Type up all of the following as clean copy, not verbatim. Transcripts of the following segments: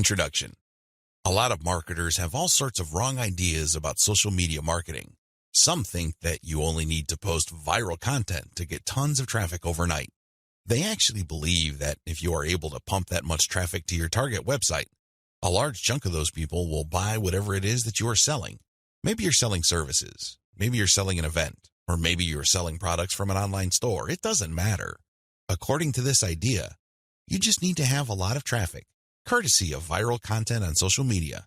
Introduction. A lot of marketers have all sorts of wrong ideas about social media marketing. Some think that you only need to post viral content to get tons of traffic overnight. They actually believe that if you are able to pump that much traffic to your target website, a large chunk of those people will buy whatever it is that you are selling. Maybe you're selling services, maybe you're selling an event, or maybe you're selling products from an online store. It doesn't matter. According to this idea, you just need to have a lot of traffic, courtesy of viral content on social media,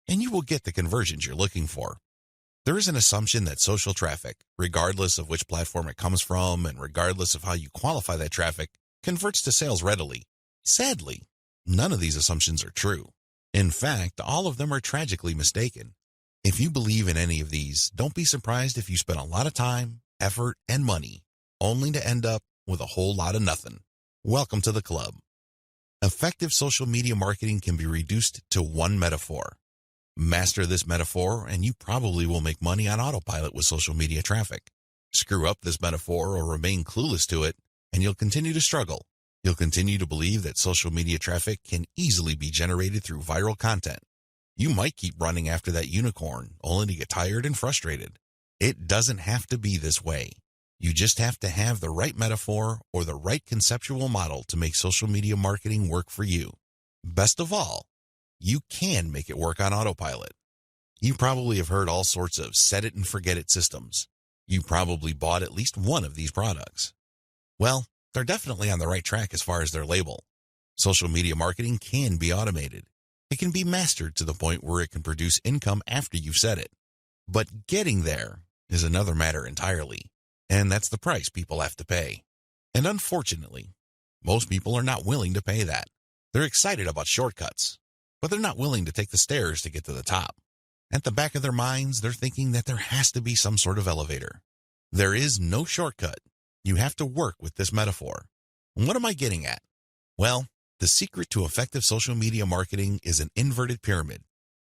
and you will get the conversions you're looking for. There is an assumption that social traffic, regardless of which platform it comes from and regardless of how you qualify that traffic, converts to sales readily. Sadly, none of these assumptions are true. In fact, all of them are tragically mistaken. If you believe in any of these, don't be surprised if you spend a lot of time, effort, and money, only to end up with a whole lot of nothing. Welcome to the club. Effective social media marketing can be reduced to one metaphor. Master this metaphor, and you probably will make money on autopilot with social media traffic. Screw up this metaphor or remain clueless to it, and you'll continue to struggle. You'll continue to believe that social media traffic can easily be generated through viral content. You might keep running after that unicorn, only to get tired and frustrated. It doesn't have to be this way. You just have to have the right metaphor or the right conceptual model to make social media marketing work for you. Best of all, you can make it work on autopilot. You probably have heard all sorts of set it and forget it systems. You probably bought at least one of these products. Well, they're definitely on the right track as far as their label. Social media marketing can be automated. It can be mastered to the point where it can produce income after you've said it. But getting there is another matter entirely, and that's the price people have to pay. And unfortunately, most people are not willing to pay that. They're excited about shortcuts, but they're not willing to take the stairs to get to the top. At the back of their minds, they're thinking that there has to be some sort of elevator. There is no shortcut. You have to work with this metaphor. And what am I getting at? Well, the secret to effective social media marketing is an inverted pyramid.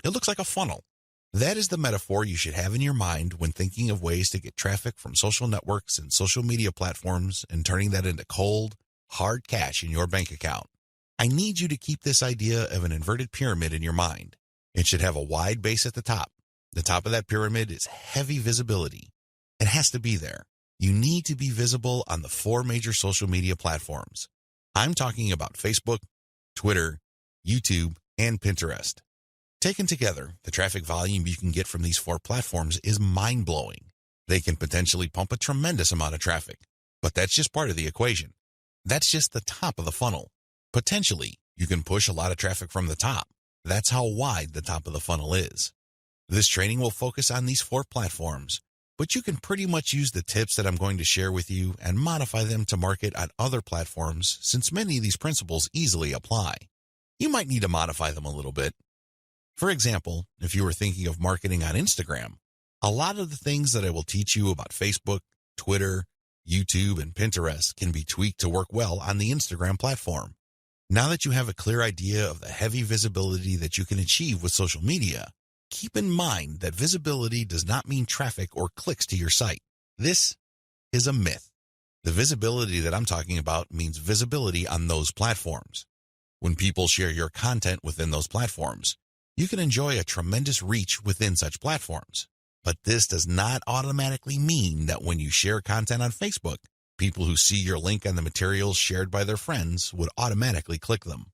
It looks like a funnel. That is the metaphor you should have in your mind when thinking of ways to get traffic from social networks and social media platforms and turning that into cold, hard cash in your bank account. I need you to keep this idea of an inverted pyramid in your mind. It should have a wide base at the top. The top of that pyramid is heavy visibility. It has to be there. You need to be visible on the 4 major social media platforms. I'm talking about Facebook, Twitter, YouTube, and Pinterest. Taken together, the traffic volume you can get from these 4 platforms is mind-blowing. They can potentially pump a tremendous amount of traffic, but that's just part of the equation. That's just the top of the funnel. Potentially, you can push a lot of traffic from the top. That's how wide the top of the funnel is. This training will focus on these 4 platforms, but you can pretty much use the tips that I'm going to share with you and modify them to market on other platforms since many of these principles easily apply. You might need to modify them a little bit. For example, if you were thinking of marketing on Instagram, a lot of the things that I will teach you about Facebook, Twitter, YouTube, and Pinterest can be tweaked to work well on the Instagram platform. Now that you have a clear idea of the heavy visibility that you can achieve with social media, keep in mind that visibility does not mean traffic or clicks to your site. This is a myth. The visibility that I'm talking about means visibility on those platforms. When people share your content within those platforms, you can enjoy a tremendous reach within such platforms. But this does not automatically mean that when you share content on Facebook, people who see your link on the materials shared by their friends would automatically click them.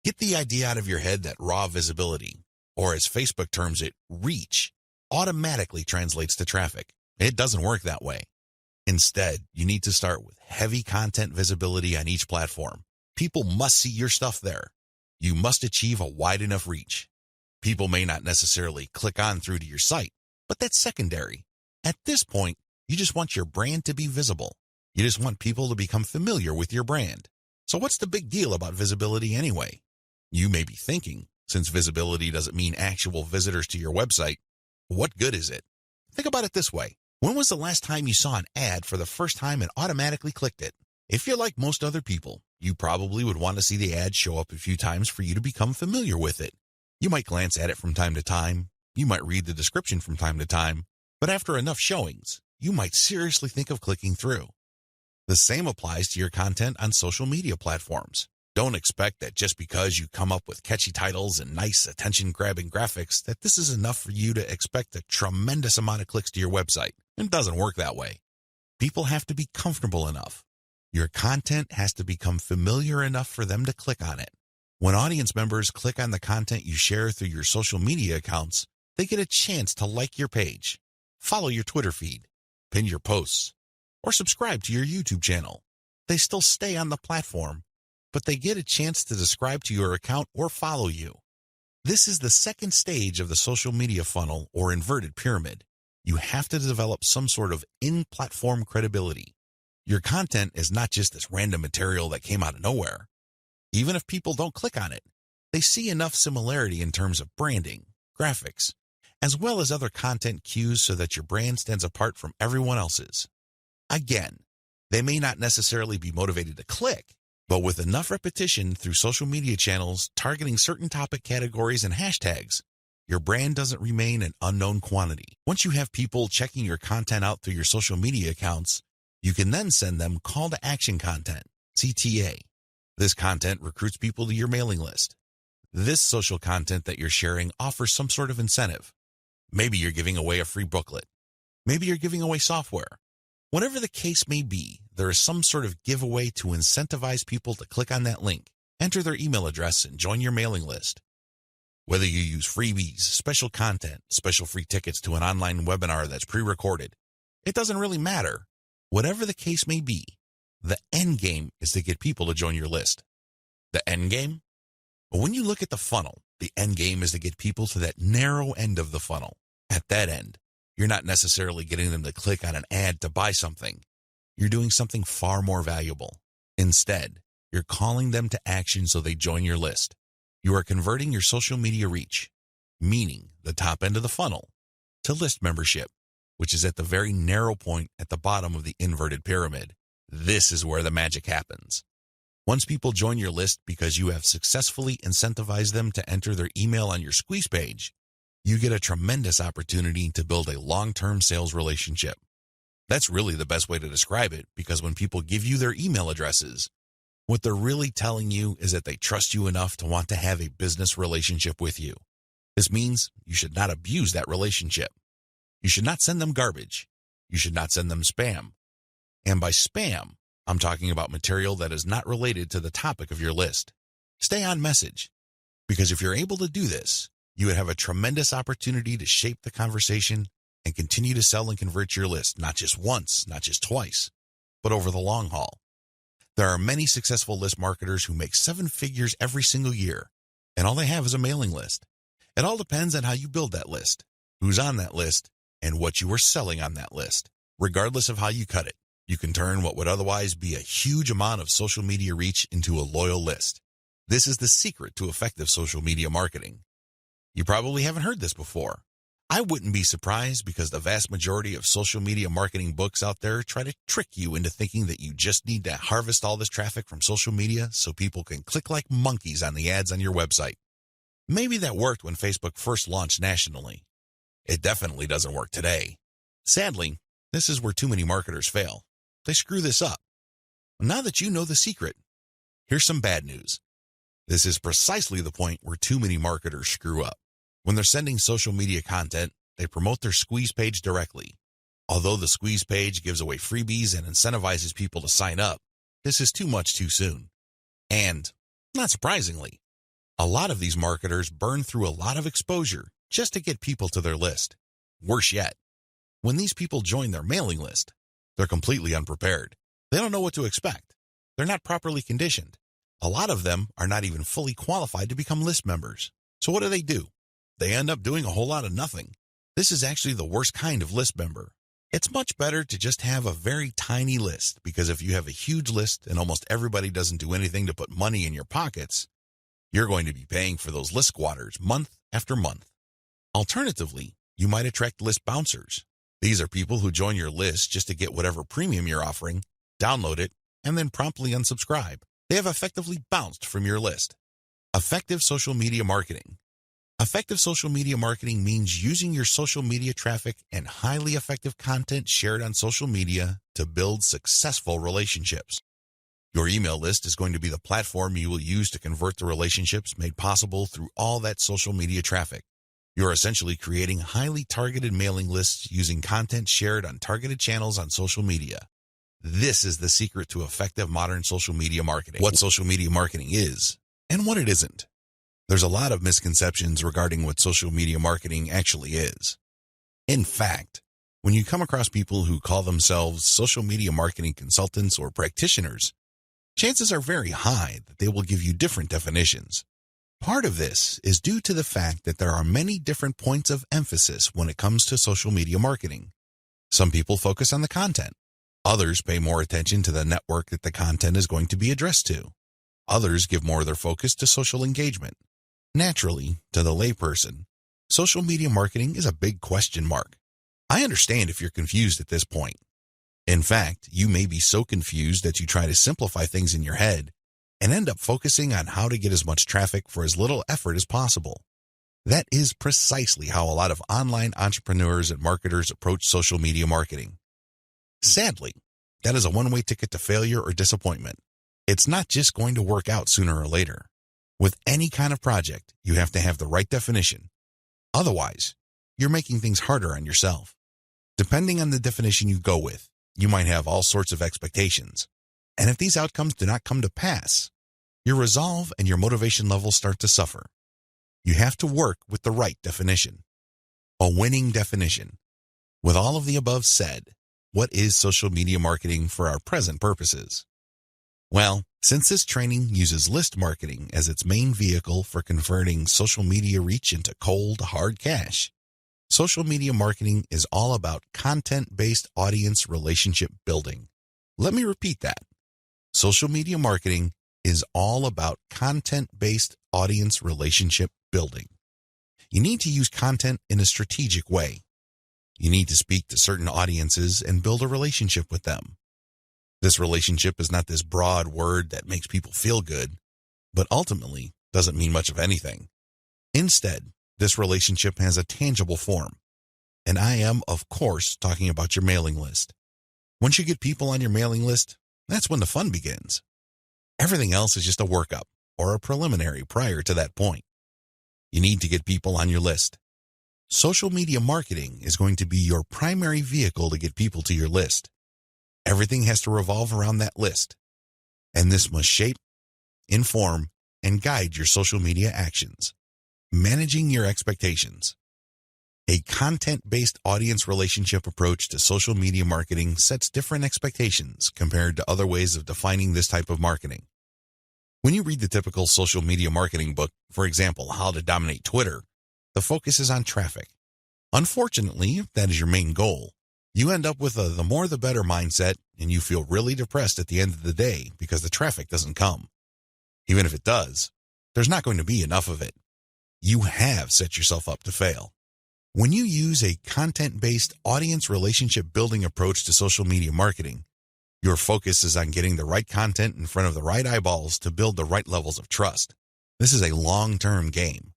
Get the idea out of your head that raw visibility, or as Facebook terms it, reach, automatically translates to traffic. It doesn't work that way. Instead, you need to start with heavy content visibility on each platform. People must see your stuff there. You must achieve a wide enough reach. People may not necessarily click on through to your site, but that's secondary. At this point, you just want your brand to be visible. You just want people to become familiar with your brand. So what's the big deal about visibility anyway? You may be thinking, since visibility doesn't mean actual visitors to your website, what good is it? Think about it this way. When was the last time you saw an ad for the first time and automatically clicked it? If you're like most other people, you probably would want to see the ad show up a few times for you to become familiar with it. You might glance at it from time to time. You might read the description from time to time. But after enough showings, you might seriously think of clicking through. The same applies to your content on social media platforms. Don't expect that just because you come up with catchy titles and nice attention-grabbing graphics that this is enough for you to expect a tremendous amount of clicks to your website. It doesn't work that way. People have to be comfortable enough. Your content has to become familiar enough for them to click on it. When audience members click on the content you share through your social media accounts, they get a chance to like your page, follow your Twitter feed, pin your posts, or subscribe to your YouTube channel. They still stay on the platform, but they get a chance to subscribe to your account or follow you. This is the second stage of the social media funnel or inverted pyramid. You have to develop some sort of in-platform credibility. Your content is not just this random material that came out of nowhere. Even if people don't click on it, they see enough similarity in terms of branding, graphics, as well as other content cues so that your brand stands apart from everyone else's. Again, they may not necessarily be motivated to click, but with enough repetition through social media channels targeting certain topic categories and hashtags, your brand doesn't remain an unknown quantity. Once you have people checking your content out through your social media accounts, you can then send them call to action content, CTA. This content recruits people to your mailing list. This social content that you're sharing offers some sort of incentive. Maybe you're giving away a free booklet. Maybe you're giving away software. Whatever the case may be, there is some sort of giveaway to incentivize people to click on that link, enter their email address, and join your mailing list. Whether you use freebies, special content, special free tickets to an online webinar that's pre-recorded, it doesn't really matter. Whatever the case may be, the end game is to get people to join your list. The end game? Well, when you look at the funnel, the end game is to get people to that narrow end of the funnel. At that end, you're not necessarily getting them to click on an ad to buy something. You're doing something far more valuable. Instead, you're calling them to action so they join your list. You are converting your social media reach, meaning the top end of the funnel, to list membership, which is at the very narrow point at the bottom of the inverted pyramid. This is where the magic happens. Once people join your list because you have successfully incentivized them to enter their email on your squeeze page, you get a tremendous opportunity to build a long-term sales relationship. That's really the best way to describe it, because when people give you their email addresses, what they're really telling you is that they trust you enough to want to have a business relationship with you. This means you should not abuse that relationship. You should not send them garbage. You should not send them spam. And by spam, I'm talking about material that is not related to the topic of your list. Stay on message, because if you're able to do this, you would have a tremendous opportunity to shape the conversation and continue to sell and convert your list, not just once, not just twice, but over the long haul. There are many successful list marketers who make 7 figures every single year, and all they have is a mailing list. It all depends on how you build that list, who's on that list, and what you are selling on that list. Regardless of how you cut it, you can turn what would otherwise be a huge amount of social media reach into a loyal list. This is the secret to effective social media marketing. You probably haven't heard this before. I wouldn't be surprised, because the vast majority of social media marketing books out there try to trick you into thinking that you just need to harvest all this traffic from social media so people can click like monkeys on the ads on your website. Maybe that worked when Facebook first launched nationally. It definitely doesn't work today. Sadly, this is where too many marketers fail. They screw this up. Now that you know the secret, here's some bad news. This is precisely the point where too many marketers screw up. When they're sending social media content, they promote their squeeze page directly. Although the squeeze page gives away freebies and incentivizes people to sign up, this is too much too soon. And, not surprisingly, a lot of these marketers burn through a lot of exposure just to get people to their list. Worse yet, when these people join their mailing list, they're completely unprepared. They don't know what to expect. They're not properly conditioned. A lot of them are not even fully qualified to become list members. So what do? They end up doing a whole lot of nothing. This is actually the worst kind of list member. It's much better to just have a very tiny list, because if you have a huge list and almost everybody doesn't do anything to put money in your pockets, you're going to be paying for those list squatters month after month. Alternatively, you might attract list bouncers. These are people who join your list just to get whatever premium you're offering, download it, and then promptly unsubscribe. They have effectively bounced from your list. Effective social media marketing. Effective social media marketing means using your social media traffic and highly effective content shared on social media to build successful relationships. Your email list is going to be the platform you will use to convert the relationships made possible through all that social media traffic. You're essentially creating highly targeted mailing lists using content shared on targeted channels on social media. This is the secret to effective modern social media marketing. What social media marketing is and what it isn't. There's a lot of misconceptions regarding what social media marketing actually is. In fact, when you come across people who call themselves social media marketing consultants or practitioners, chances are very high that they will give you different definitions. Part of this is due to the fact that there are many different points of emphasis when it comes to social media marketing. Some people focus on the content. Others pay more attention to the network that the content is going to be addressed to. Others give more of their focus to social engagement. Naturally, to the layperson, social media marketing is a big question mark. I understand if you're confused at this point. In fact, you may be so confused that you try to simplify things in your head and end up focusing on how to get as much traffic for as little effort as possible. That is precisely how a lot of online entrepreneurs and marketers approach social media marketing. Sadly, that is a one-way ticket to failure or disappointment. It's not just going to work out sooner or later. With any kind of project, you have to have the right definition. Otherwise, you're making things harder on yourself. Depending on the definition you go with, you might have all sorts of expectations. And if these outcomes do not come to pass, your resolve and your motivation levels start to suffer. You have to work with the right definition. A winning definition. With all of the above said, what is social media marketing for our present purposes? Well, since this training uses list marketing as its main vehicle for converting social media reach into cold, hard cash, social media marketing is all about content-based audience relationship building. Let me repeat that. Social media marketing is all about content-based audience relationship building. You need to use content in a strategic way. You need to speak to certain audiences and build a relationship with them. This relationship is not this broad word that makes people feel good, but ultimately doesn't mean much of anything. Instead, this relationship has a tangible form. And I am, of course, talking about your mailing list. Once you get people on your mailing list, that's when the fun begins. Everything else is just a workup or a preliminary prior to that point. You need to get people on your list. Social media marketing is going to be your primary vehicle to get people to your list. Everything has to revolve around that list. And this must shape, inform, and guide your social media actions. Managing your expectations. A content-based audience relationship approach to social media marketing sets different expectations compared to other ways of defining this type of marketing. When you read the typical social media marketing book, for example, How to Dominate Twitter, the focus is on traffic. Unfortunately, if that is your main goal, you end up with a the more the better mindset and you feel really depressed at the end of the day because the traffic doesn't come. Even if it does, there's not going to be enough of it. You have set yourself up to fail. When you use a content-based audience relationship building approach to social media marketing, your focus is on getting the right content in front of the right eyeballs to build the right levels of trust. This is a long-term game.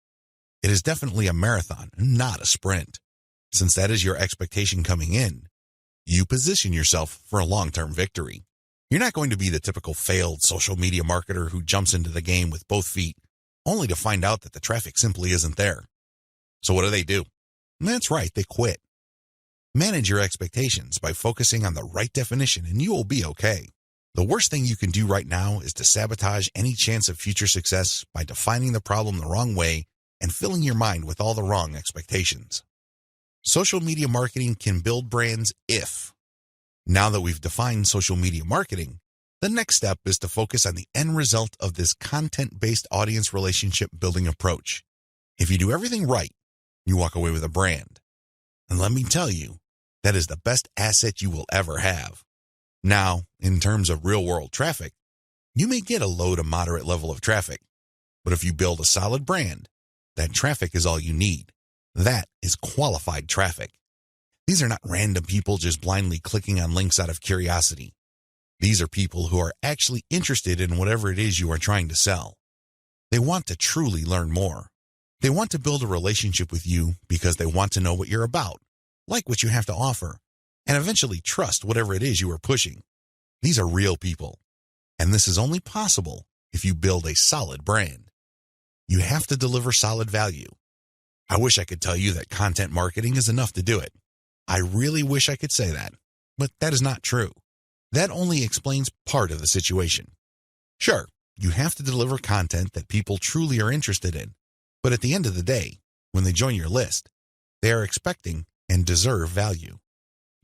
It is definitely a marathon, not a sprint. Since that is your expectation coming in, you position yourself for a long-term victory. You're not going to be the typical failed social media marketer who jumps into the game with both feet, only to find out that the traffic simply isn't there. So what do? That's right, they quit. Manage your expectations by focusing on the right definition and you will be okay. The worst thing you can do right now is to sabotage any chance of future success by defining the problem the wrong way and filling your mind with all the wrong expectations. Social media marketing can build brands if. Now that we've defined social media marketing, the next step is to focus on the end result of this content-based audience relationship building approach. If you do everything right, you walk away with a brand. And let me tell you, that is the best asset you will ever have. Now, in terms of real-world traffic, you may get a low to moderate level of traffic, but if you build a solid brand, that traffic is all you need. That is qualified traffic. These are not random people just blindly clicking on links out of curiosity. These are people who are actually interested in whatever it is you are trying to sell. They want to truly learn more. They want to build a relationship with you because they want to know what you're about, like what you have to offer, and eventually trust whatever it is you are pushing. These are real people. And this is only possible if you build a solid brand. You have to deliver solid value. I wish I could tell you that content marketing is enough to do it. I really wish I could say that, but that is not true. That only explains part of the situation. Sure, you have to deliver content that people truly are interested in, but at the end of the day, when they join your list, they are expecting and deserve value.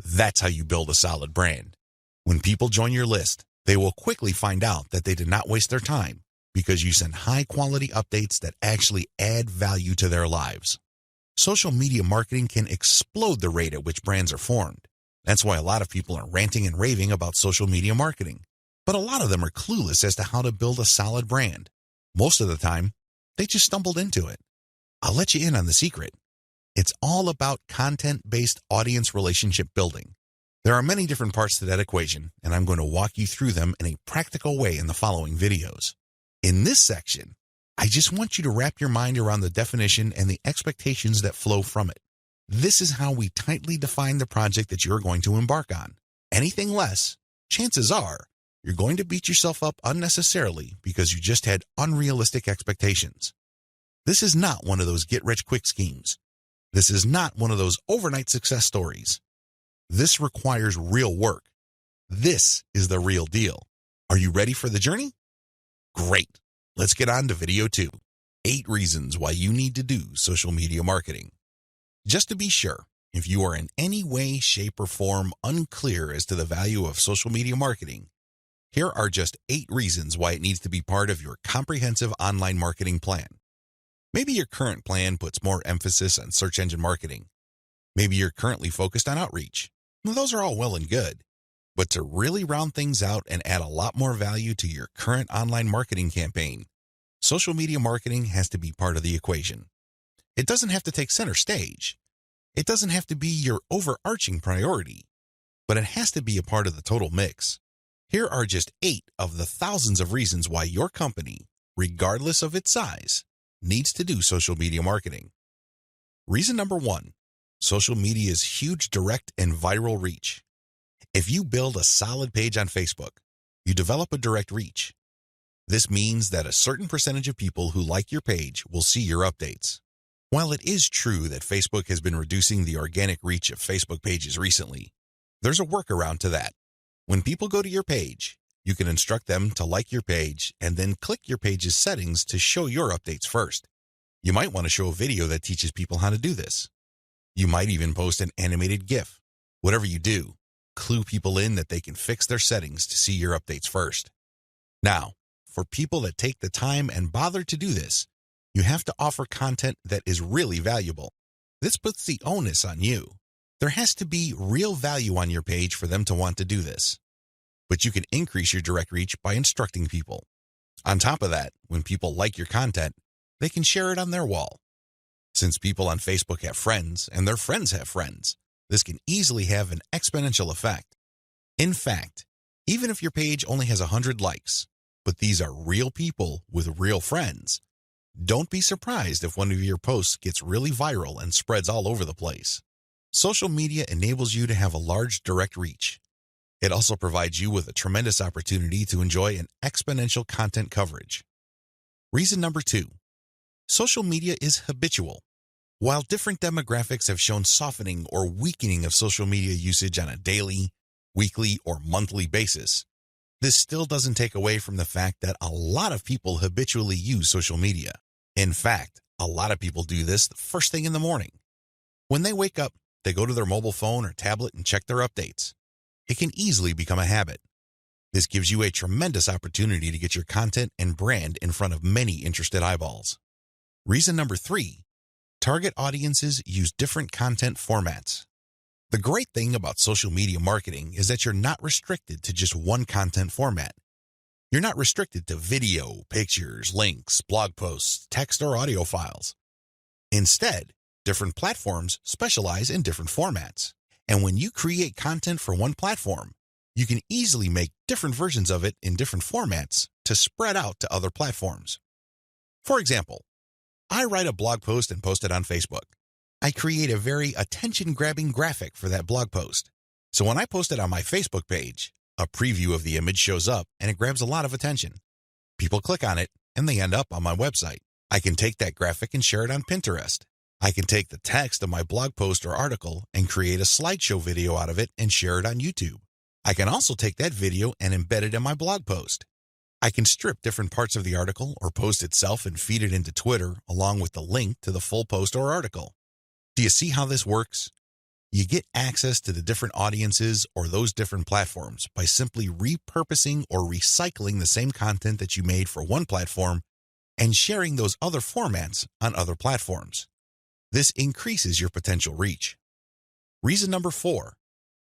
That's how you build a solid brand. When people join your list, they will quickly find out that they did not waste their time because you send high-quality updates that actually add value to their lives. Social media marketing can explode the rate at which brands are formed. That's why a lot of people are ranting and raving about social media marketing. But a lot of them are clueless as to how to build a solid brand. Most of the time, they just stumbled into it. I'll let you in on the secret. It's all about content-based audience relationship building. There are many different parts to that equation, and I'm going to walk you through them in a practical way in the following videos. In this section, I just want you to wrap your mind around the definition and the expectations that flow from it. This is how we tightly define the project that you're going to embark on. Anything less, chances are, you're going to beat yourself up unnecessarily because you just had unrealistic expectations. This is not one of those get-rich-quick schemes. This is not one of those overnight success stories. This requires real work. This is the real deal. Are you ready for the journey? Great. Let's get on to video 2. 8 reasons why you need to do social media marketing. Just to be sure, if you are in any way, shape, or form unclear as to the value of social media marketing, here are just 8 reasons why it needs to be part of your comprehensive online marketing plan. Maybe your current plan puts more emphasis on search engine marketing. Maybe you're currently focused on outreach. Well, those are all well and good. But to really round things out and add a lot more value to your current online marketing campaign, social media marketing has to be part of the equation. It doesn't have to take center stage. It doesn't have to be your overarching priority, but it has to be a part of the total mix. Here are just 8 of the thousands of reasons why your company, regardless of its size, needs to do social media marketing. Reason number 1, social media's huge direct and viral reach. If you build a solid page on Facebook, you develop a direct reach. This means that a certain percentage of people who like your page will see your updates. While it is true that Facebook has been reducing the organic reach of Facebook pages recently, there's a workaround to that. When people go to your page, you can instruct them to like your page and then click your page's settings to show your updates first. You might want to show a video that teaches people how to do this. You might even post an animated GIF. Whatever you do, clue people in that they can fix their settings to see your updates first. Now, for people that take the time and bother to do this, you have to offer content that is really valuable. This puts the onus on you. There has to be real value on your page for them to want to do this. But you can increase your direct reach by instructing people. On top of that, when people like your content, they can share it on their wall. Since people on Facebook have friends and their friends have friends, this can easily have an exponential effect. In fact, even if your page only has 100 likes, but these are real people with real friends, don't be surprised if one of your posts gets really viral and spreads all over the place. Social media enables you to have a large direct reach. It also provides you with a tremendous opportunity to enjoy an exponential content coverage. Reason number 2, social media is habitual. While different demographics have shown softening or weakening of social media usage on a daily, weekly, or monthly basis, this still doesn't take away from the fact that a lot of people habitually use social media. In fact, a lot of people do this the first thing in the morning. When they wake up, they go to their mobile phone or tablet and check their updates. It can easily become a habit. This gives you a tremendous opportunity to get your content and brand in front of many interested eyeballs. Reason number 3, target audiences use different content formats. The great thing about social media marketing is that you're not restricted to just one content format. You're not restricted to video, pictures, links, blog posts, text, or audio files. Instead, different platforms specialize in different formats. And when you create content for one platform, you can easily make different versions of it in different formats to spread out to other platforms. For example, I write a blog post and post it on Facebook. I create a very attention-grabbing graphic for that blog post. So when I post it on my Facebook page, A preview of the image shows up and it grabs a lot of attention. People click on it and they end up on my website. I can take that graphic and share it on Pinterest. I can take the text of my blog post or article and create a slideshow video out of it and share it on YouTube. I can also take that video and embed it in my blog post. I can strip different parts of the article or post itself and feed it into Twitter along with the link to the full post or article. Do you see how this works? You get access to the different audiences or those different platforms by simply repurposing or recycling the same content that you made for one platform and sharing those other formats on other platforms. This increases your potential reach. Reason number 4,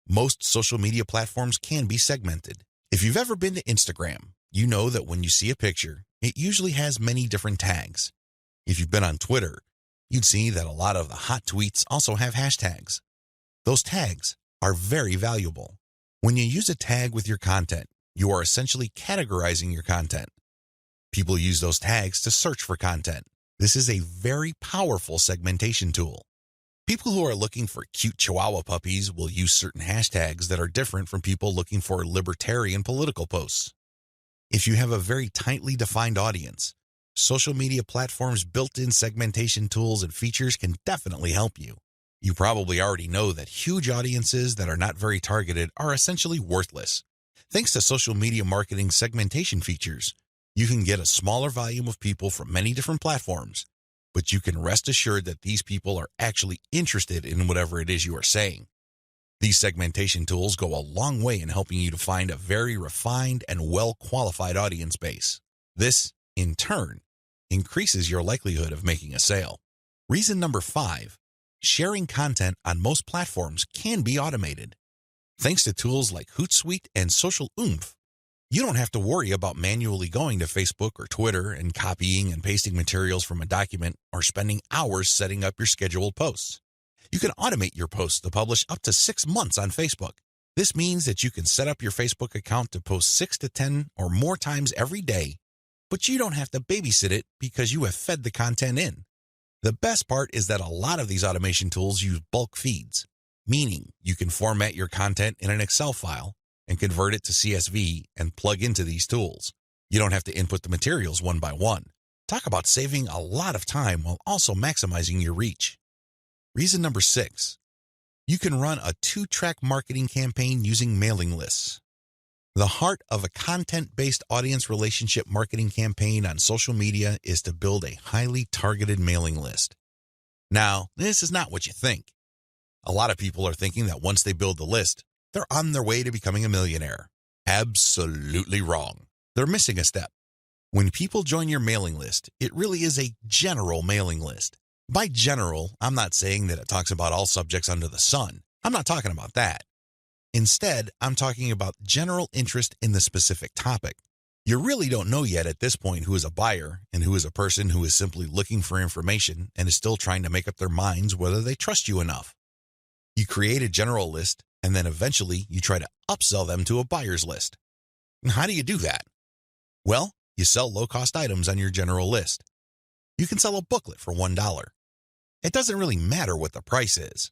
most social media platforms can be segmented. If you've ever been to Instagram, you know that when you see a picture, it usually has many different tags. If you've been on Twitter, you'd see that a lot of the hot tweets also have hashtags. Those tags are very valuable. When you use a tag with your content, you are essentially categorizing your content. People use those tags to search for content. This is a very powerful segmentation tool. People who are looking for cute Chihuahua puppies will use certain hashtags that are different from people looking for libertarian political posts. If you have a very tightly defined audience, social media platforms' built-in segmentation tools and features can definitely help you. You probably already know that huge audiences that are not very targeted are essentially worthless. Thanks to social media marketing segmentation features, you can get a smaller volume of people from many different platforms, but you can rest assured that these people are actually interested in whatever it is you are saying. These segmentation tools go a long way in helping you to find a very refined and well-qualified audience base. This, in turn, increases your likelihood of making a sale. Reason number 5, sharing content on most platforms can be automated. Thanks to tools like Hootsuite and Social Oomph, you don't have to worry about manually going to Facebook or Twitter and copying and pasting materials from a document or spending hours setting up your scheduled posts. You can automate your posts to publish up to 6 months on Facebook. This means that you can set up your Facebook account to post 6 to 10 or more times every day, but you don't have to babysit it because you have fed the content in. The best part is that a lot of these automation tools use bulk feeds, meaning you can format your content in an Excel file and convert it to CSV and plug into these tools. You don't have to input the materials one by one. Talk about saving a lot of time while also maximizing your reach. Reason number 6, you can run a 2-track marketing campaign using mailing lists. The heart of a content-based audience relationship marketing campaign on social media is to build a highly targeted mailing list. Now, this is not what you think. A lot of people are thinking that once they build the list, they're on their way to becoming a millionaire. Absolutely wrong. They're missing a step. When people join your mailing list, it really is a general mailing list. By general, I'm not saying that it talks about all subjects under the sun. I'm not talking about that. Instead, I'm talking about general interest in the specific topic. You really don't know yet at this point who is a buyer and who is a person who is simply looking for information and is still trying to make up their minds whether they trust you enough. You create a general list, and then eventually you try to upsell them to a buyer's list. How do you do that? Well, you sell low-cost items on your general list. You can sell a booklet for $1. It doesn't really matter what the price is.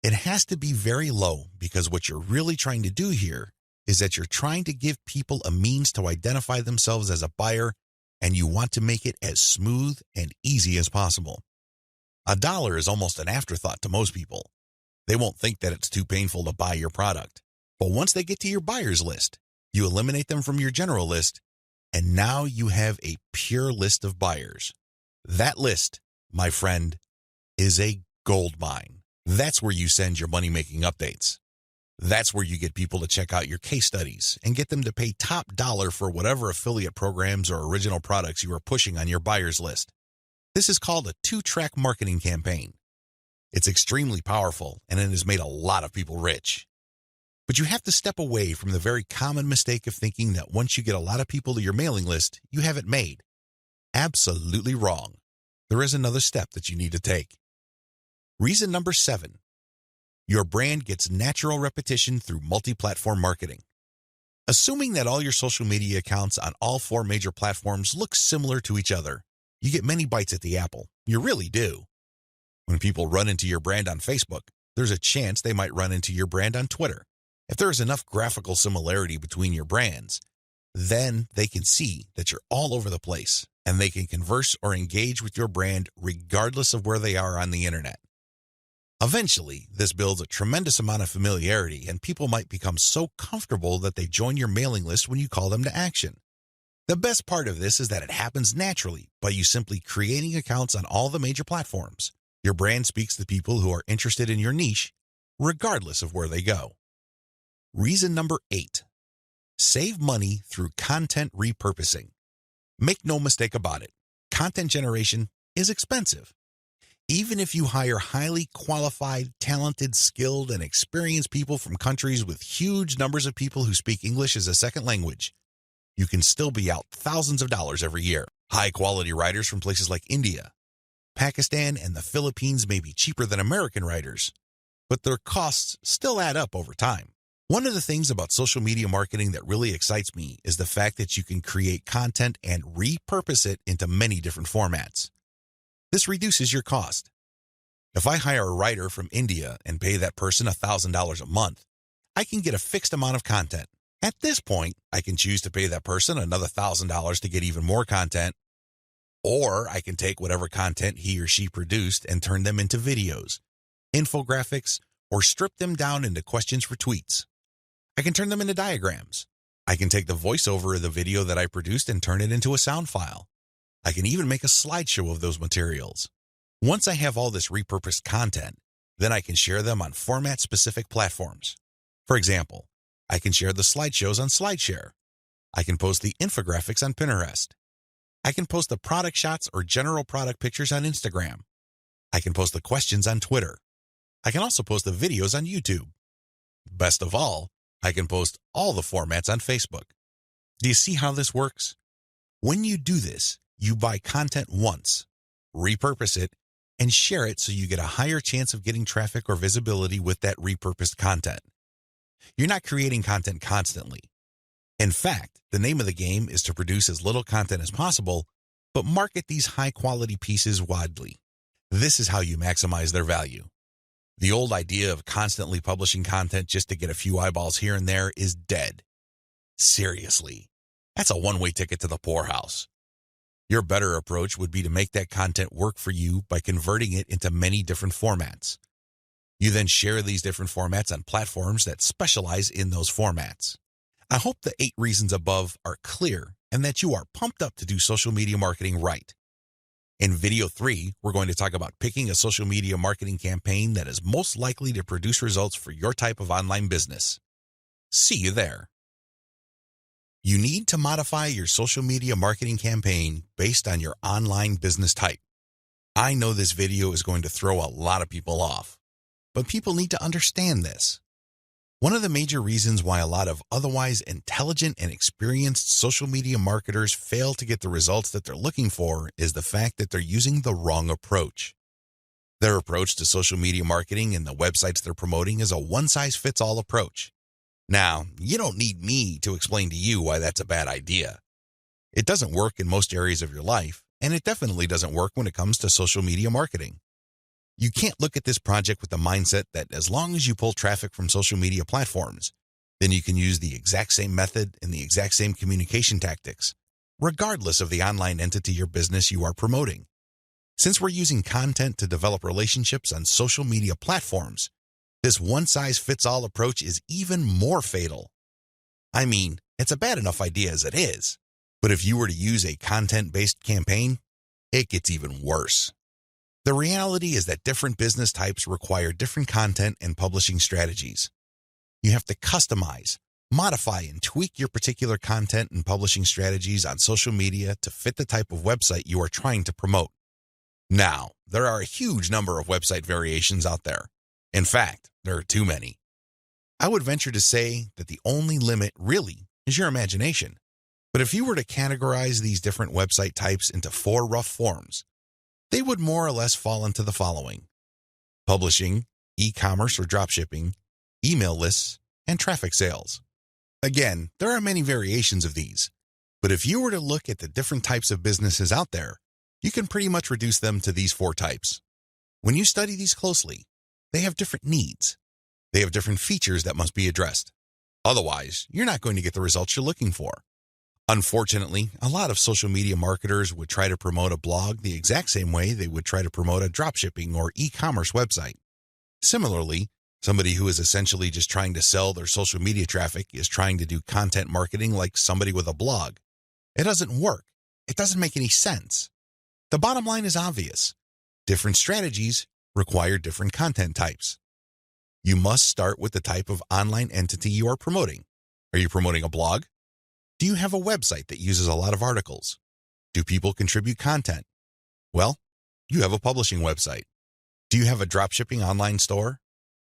It has to be very low because what you're really trying to do here is that you're trying to give people a means to identify themselves as a buyer, and you want to make it as smooth and easy as possible. $1 is almost an afterthought to most people. They won't think that it's too painful to buy your product. But once they get to your buyer's list, you eliminate them from your general list, and now you have a pure list of buyers. That list, my friend, is a gold mine. That's where you send your money-making updates. That's where you get people to check out your case studies and get them to pay top dollar for whatever affiliate programs or original products you are pushing on your buyer's list. This is called a 2-track marketing campaign. It's extremely powerful, and it has made a lot of people rich. But you have to step away from the very common mistake of thinking that once you get a lot of people to your mailing list, you have it made. Absolutely wrong. There is another step that you need to take. Reason number 7, your brand gets natural repetition through multi-platform marketing. Assuming that all your social media accounts on all 4 major platforms look similar to each other, you get many bites at the apple. You really do. When people run into your brand on Facebook, there's a chance they might run into your brand on Twitter. If there is enough graphical similarity between your brands, then they can see that you're all over the place and they can converse or engage with your brand regardless of where they are on the internet. Eventually, this builds a tremendous amount of familiarity and people might become so comfortable that they join your mailing list when you call them to action. The best part of this is that it happens naturally by you simply creating accounts on all the major platforms. Your brand speaks to people who are interested in your niche, regardless of where they go. Reason number 8. Save money through content repurposing. Make no mistake about it, content generation is expensive. Even if you hire highly qualified, talented, skilled, and experienced people from countries with huge numbers of people who speak English as a second language, you can still be out thousands of dollars every year. High-quality writers from places like India, Pakistan, and the Philippines may be cheaper than American writers, but their costs still add up over time. One of the things about social media marketing that really excites me is the fact that you can create content and repurpose it into many different formats. This reduces your cost. If I hire a writer from India and pay that person $1,000 a month, I can get a fixed amount of content. At this point, I can choose to pay that person another $1,000 to get even more content, or I can take whatever content he or she produced and turn them into videos, infographics, or strip them down into questions for tweets. I can turn them into diagrams. I can take the voiceover of the video that I produced and turn it into a sound file. I can even make a slideshow of those materials. Once I have all this repurposed content, then I can share them on format-specific platforms. For example, I can share the slideshows on SlideShare. I can post the infographics on Pinterest. I can post the product shots or general product pictures on Instagram. I can post the questions on Twitter. I can also post the videos on YouTube. Best of all, I can post all the formats on Facebook. Do you see how this works? When you do this, you buy content once, repurpose it, and share it so you get a higher chance of getting traffic or visibility with that repurposed content. You're not creating content constantly. In fact, the name of the game is to produce as little content as possible, but market these high-quality pieces widely. This is how you maximize their value. The old idea of constantly publishing content just to get a few eyeballs here and there is dead. Seriously, that's a one-way ticket to the poorhouse. Your better approach would be to make that content work for you by converting it into many different formats. You then share these different formats on platforms that specialize in those formats. I hope the 8 reasons above are clear and that you are pumped up to do social media marketing right. In video 3, we're going to talk about picking a social media marketing campaign that is most likely to produce results for your type of online business. See you there. You need to modify your social media marketing campaign based on your online business type. I know this video is going to throw a lot of people off, but people need to understand this. One of the major reasons why a lot of otherwise intelligent and experienced social media marketers fail to get the results that they're looking for is the fact that they're using the wrong approach. Their approach to social media marketing and the websites they're promoting is a one-size-fits-all approach. Now, you don't need me to explain to you why that's a bad idea. It doesn't work in most areas of your life, and it definitely doesn't work when it comes to social media marketing. You can't look at this project with the mindset that as long as you pull traffic from social media platforms, then you can use the exact same method and the exact same communication tactics, regardless of the online entity or business you are promoting. Since we're using content to develop relationships on social media platforms, this one-size-fits-all approach is even more fatal. I mean, it's a bad enough idea as it is, but if you were to use a content-based campaign, it gets even worse. The reality is that different business types require different content and publishing strategies. You have to customize, modify, and tweak your particular content and publishing strategies on social media to fit the type of website you are trying to promote. Now, there are a huge number of website variations out there. In fact, there are too many. I would venture to say that the only limit really is your imagination. But if you were to categorize these different website types into 4 rough forms, they would more or less fall into the following: publishing, e-commerce or dropshipping, email lists, and traffic sales. Again, there are many variations of these, but if you were to look at the different types of businesses out there, you can pretty much reduce them to these 4 types. When you study these closely, they have different needs. They have different features that must be addressed. Otherwise, you're not going to get the results you're looking for. Unfortunately, a lot of social media marketers would try to promote a blog the exact same way they would try to promote a dropshipping or e-commerce website. Similarly, somebody who is essentially just trying to sell their social media traffic is trying to do content marketing like somebody with a blog. It doesn't work. It doesn't make any sense. The bottom line is obvious. Different strategies require different content types. You must start with the type of online entity you are promoting. Are you promoting a blog? Do you have a website that uses a lot of articles? Do people contribute content? Well, you have a publishing website. Do you have a dropshipping online store?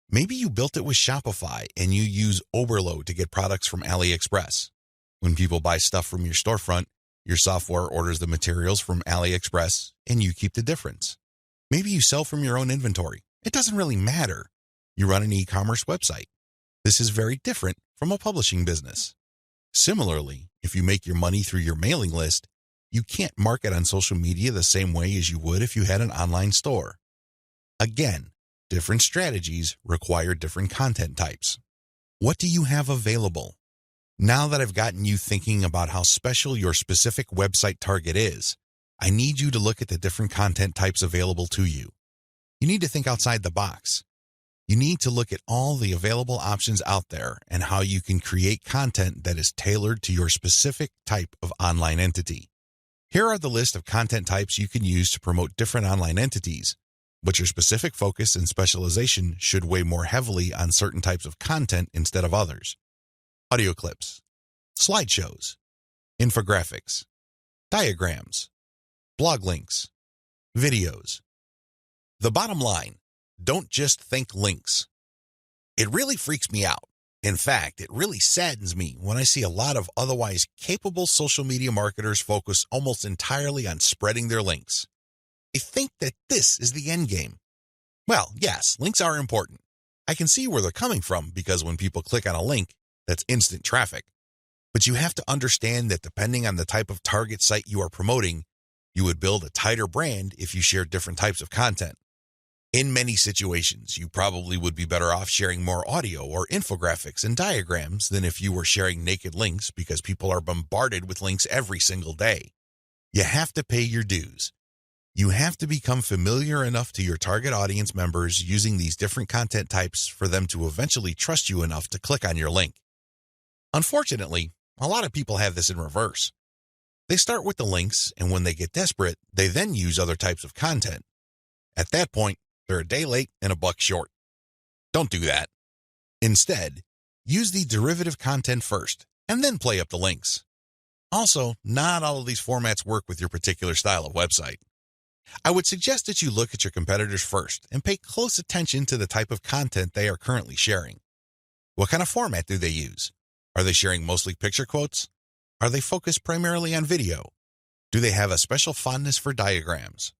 Maybe you built it with Shopify and you use Overload to get products from AliExpress. When people buy stuff from your storefront, your software orders the materials from AliExpress and you keep the difference. Maybe you sell from your own inventory. It doesn't really matter. You run an e-commerce website. This is very different from a publishing business. Similarly, if you make your money through your mailing list, you can't market on social media the same way as you would if you had an online store. Again, different strategies require different content types. What do you have available? Now that I've gotten you thinking about how special your specific website target is, I need you to look at the different content types available to you. You need to think outside the box. You need to look at all the available options out there and how you can create content that is tailored to your specific type of online entity. Here are the list of content types you can use to promote different online entities, but your specific focus and specialization should weigh more heavily on certain types of content instead of others. Audio clips, slideshows, infographics, diagrams, blog links, videos. The bottom line, don't just think links. It really freaks me out. In fact, it really saddens me when I see a lot of otherwise capable social media marketers focus almost entirely on spreading their links. They think that this is the end game. Well, yes, links are important. I can see where they're coming from because when people click on a link, that's instant traffic. But you have to understand that depending on the type of target site you are promoting, you would build a tighter brand if you share different types of content. In many situations, you probably would be better off sharing more audio or infographics and diagrams than if you were sharing naked links because people are bombarded with links every single day. You have to pay your dues. You have to become familiar enough to your target audience members using these different content types for them to eventually trust you enough to click on your link. Unfortunately, a lot of people have this in reverse. They start with the links, and when they get desperate, they then use other types of content. At that point, they're a day late and a buck short. Don't do that. Instead, use the derivative content first, and then play up the links. Also, not all of these formats work with your particular style of website. I would suggest that you look at your competitors first and pay close attention to the type of content they are currently sharing. What kind of format do they use? Are they sharing mostly picture quotes? Are they focused primarily on video? Do they have a special fondness for diagrams?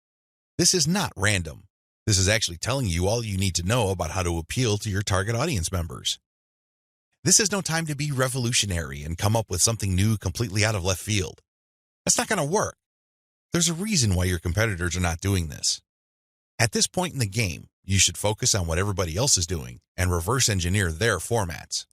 This is not random. This is actually telling you all you need to know about how to appeal to your target audience members. This is no time to be revolutionary and come up with something new completely out of left field. That's not going to work. There's a reason why your competitors are not doing this. At this point in the game, you should focus on what everybody else is doing and reverse engineer their formats.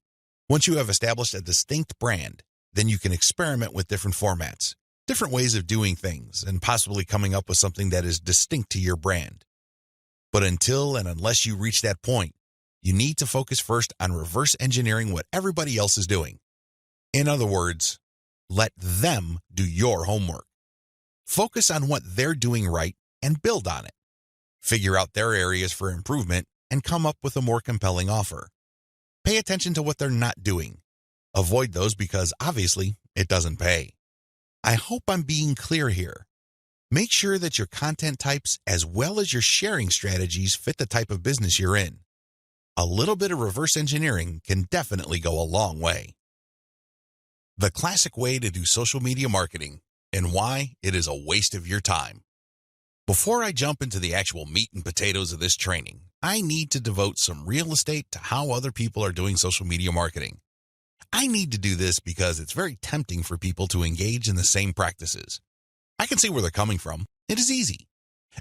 Once you have established a distinct brand, then you can experiment with different formats, different ways of doing things, and possibly coming up with something that is distinct to your brand. But until and unless you reach that point, you need to focus first on reverse engineering what everybody else is doing. In other words, let them do your homework. Focus on what they're doing right and build on it. Figure out their areas for improvement and come up with a more compelling offer. Pay attention to what they're not doing. Avoid those because obviously it doesn't pay. I hope I'm being clear here. Make sure that your content types as well as your sharing strategies fit the type of business you're in. A little bit of reverse engineering can definitely go a long way. The classic way to do social media marketing and why it is a waste of your time. Before I jump into the actual meat and potatoes of this training, I need to devote some real estate to how other people are doing social media marketing. I need to do this because it's very tempting for people to engage in the same practices. I can see where they're coming from. It is easy.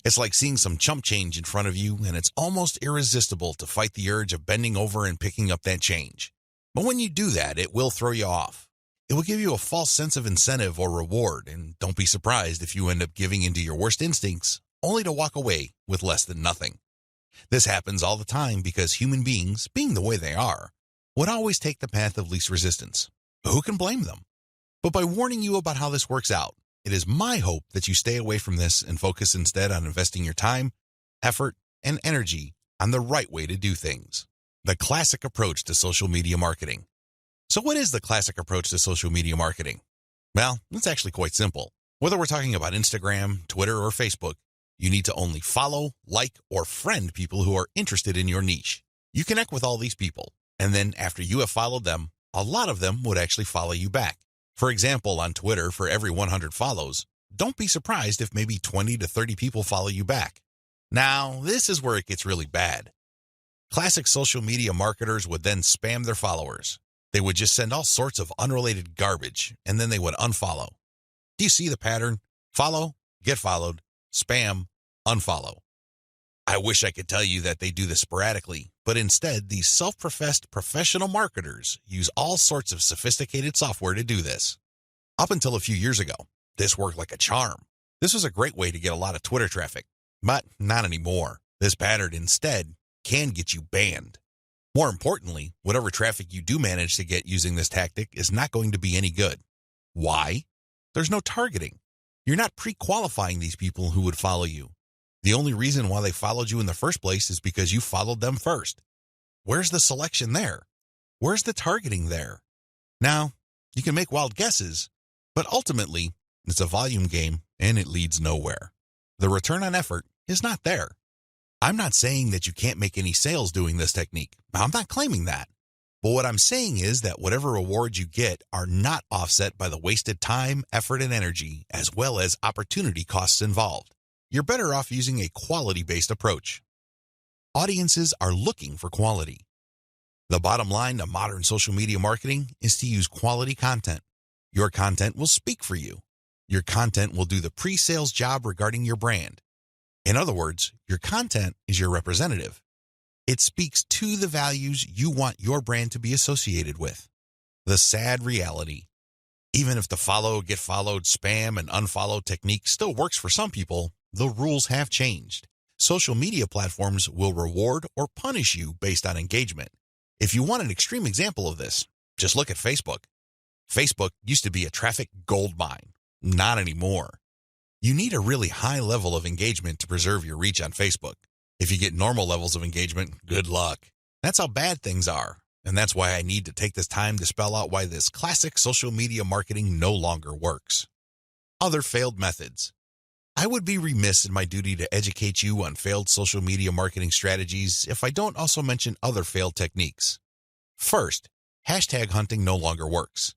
It's like seeing some chump change in front of you, and it's almost irresistible to fight the urge of bending over and picking up that change. But when you do that, it will throw you off. It will give you a false sense of incentive or reward, and don't be surprised if you end up giving into your worst instincts only to walk away with less than nothing. This happens all the time because human beings, being the way they are, would always take the path of least resistance. Who can blame them? But by warning you about how this works out, it is my hope that you stay away from this and focus instead on investing your time, effort, and energy on the right way to do things. The classic approach to social media marketing. So what is the classic approach to social media marketing? Well, it's actually quite simple. Whether we're talking about Instagram, Twitter, or Facebook, you need to only follow, like, or friend people who are interested in your niche. You connect with all these people, and then after you have followed them, a lot of them would actually follow you back. For example, on Twitter, for every 100 follows, don't be surprised if maybe 20 to 30 people follow you back. Now, this is where it gets really bad. Classic social media marketers would then spam their followers. They would just send all sorts of unrelated garbage, and then they would unfollow. Do you see the pattern? Follow, get followed, spam, unfollow. I wish I could tell you that they do this sporadically, but instead, these self-professed professional marketers use all sorts of sophisticated software to do this. Up until a few years ago, this worked like a charm. This was a great way to get a lot of Twitter traffic, but not anymore. This pattern instead can get you banned. More importantly, whatever traffic you do manage to get using this tactic is not going to be any good. Why? There's no targeting. You're not pre-qualifying these people who would follow you. The only reason why they followed you in the first place is because you followed them first. Where's the selection there? Where's the targeting there? Now, you can make wild guesses, but ultimately, it's a volume game and it leads nowhere. The return on effort is not there. I'm not saying that you can't make any sales doing this technique. I'm not claiming that. But what I'm saying is that whatever rewards you get are not offset by the wasted time, effort, and energy, as well as opportunity costs involved. You're better off using a quality-based approach. Audiences are looking for quality. The bottom line to modern social media marketing is to use quality content. Your content will speak for you. Your content will do the pre-sales job regarding your brand. In other words, your content is your representative. It speaks to the values you want your brand to be associated with. The sad reality, even if the follow, get followed, spam, and unfollow technique still works for some people, the rules have changed. Social media platforms will reward or punish you based on engagement. If you want an extreme example of this, just look at Facebook. Facebook used to be a traffic gold mine. Not anymore. You need a really high level of engagement to preserve your reach on Facebook. If you get normal levels of engagement, good luck. That's how bad things are. And that's why I need to take this time to spell out why this classic social media marketing no longer works. Other failed methods. I would be remiss in my duty to educate you on failed social media marketing strategies if I don't also mention other failed techniques. First, hashtag hunting no longer works.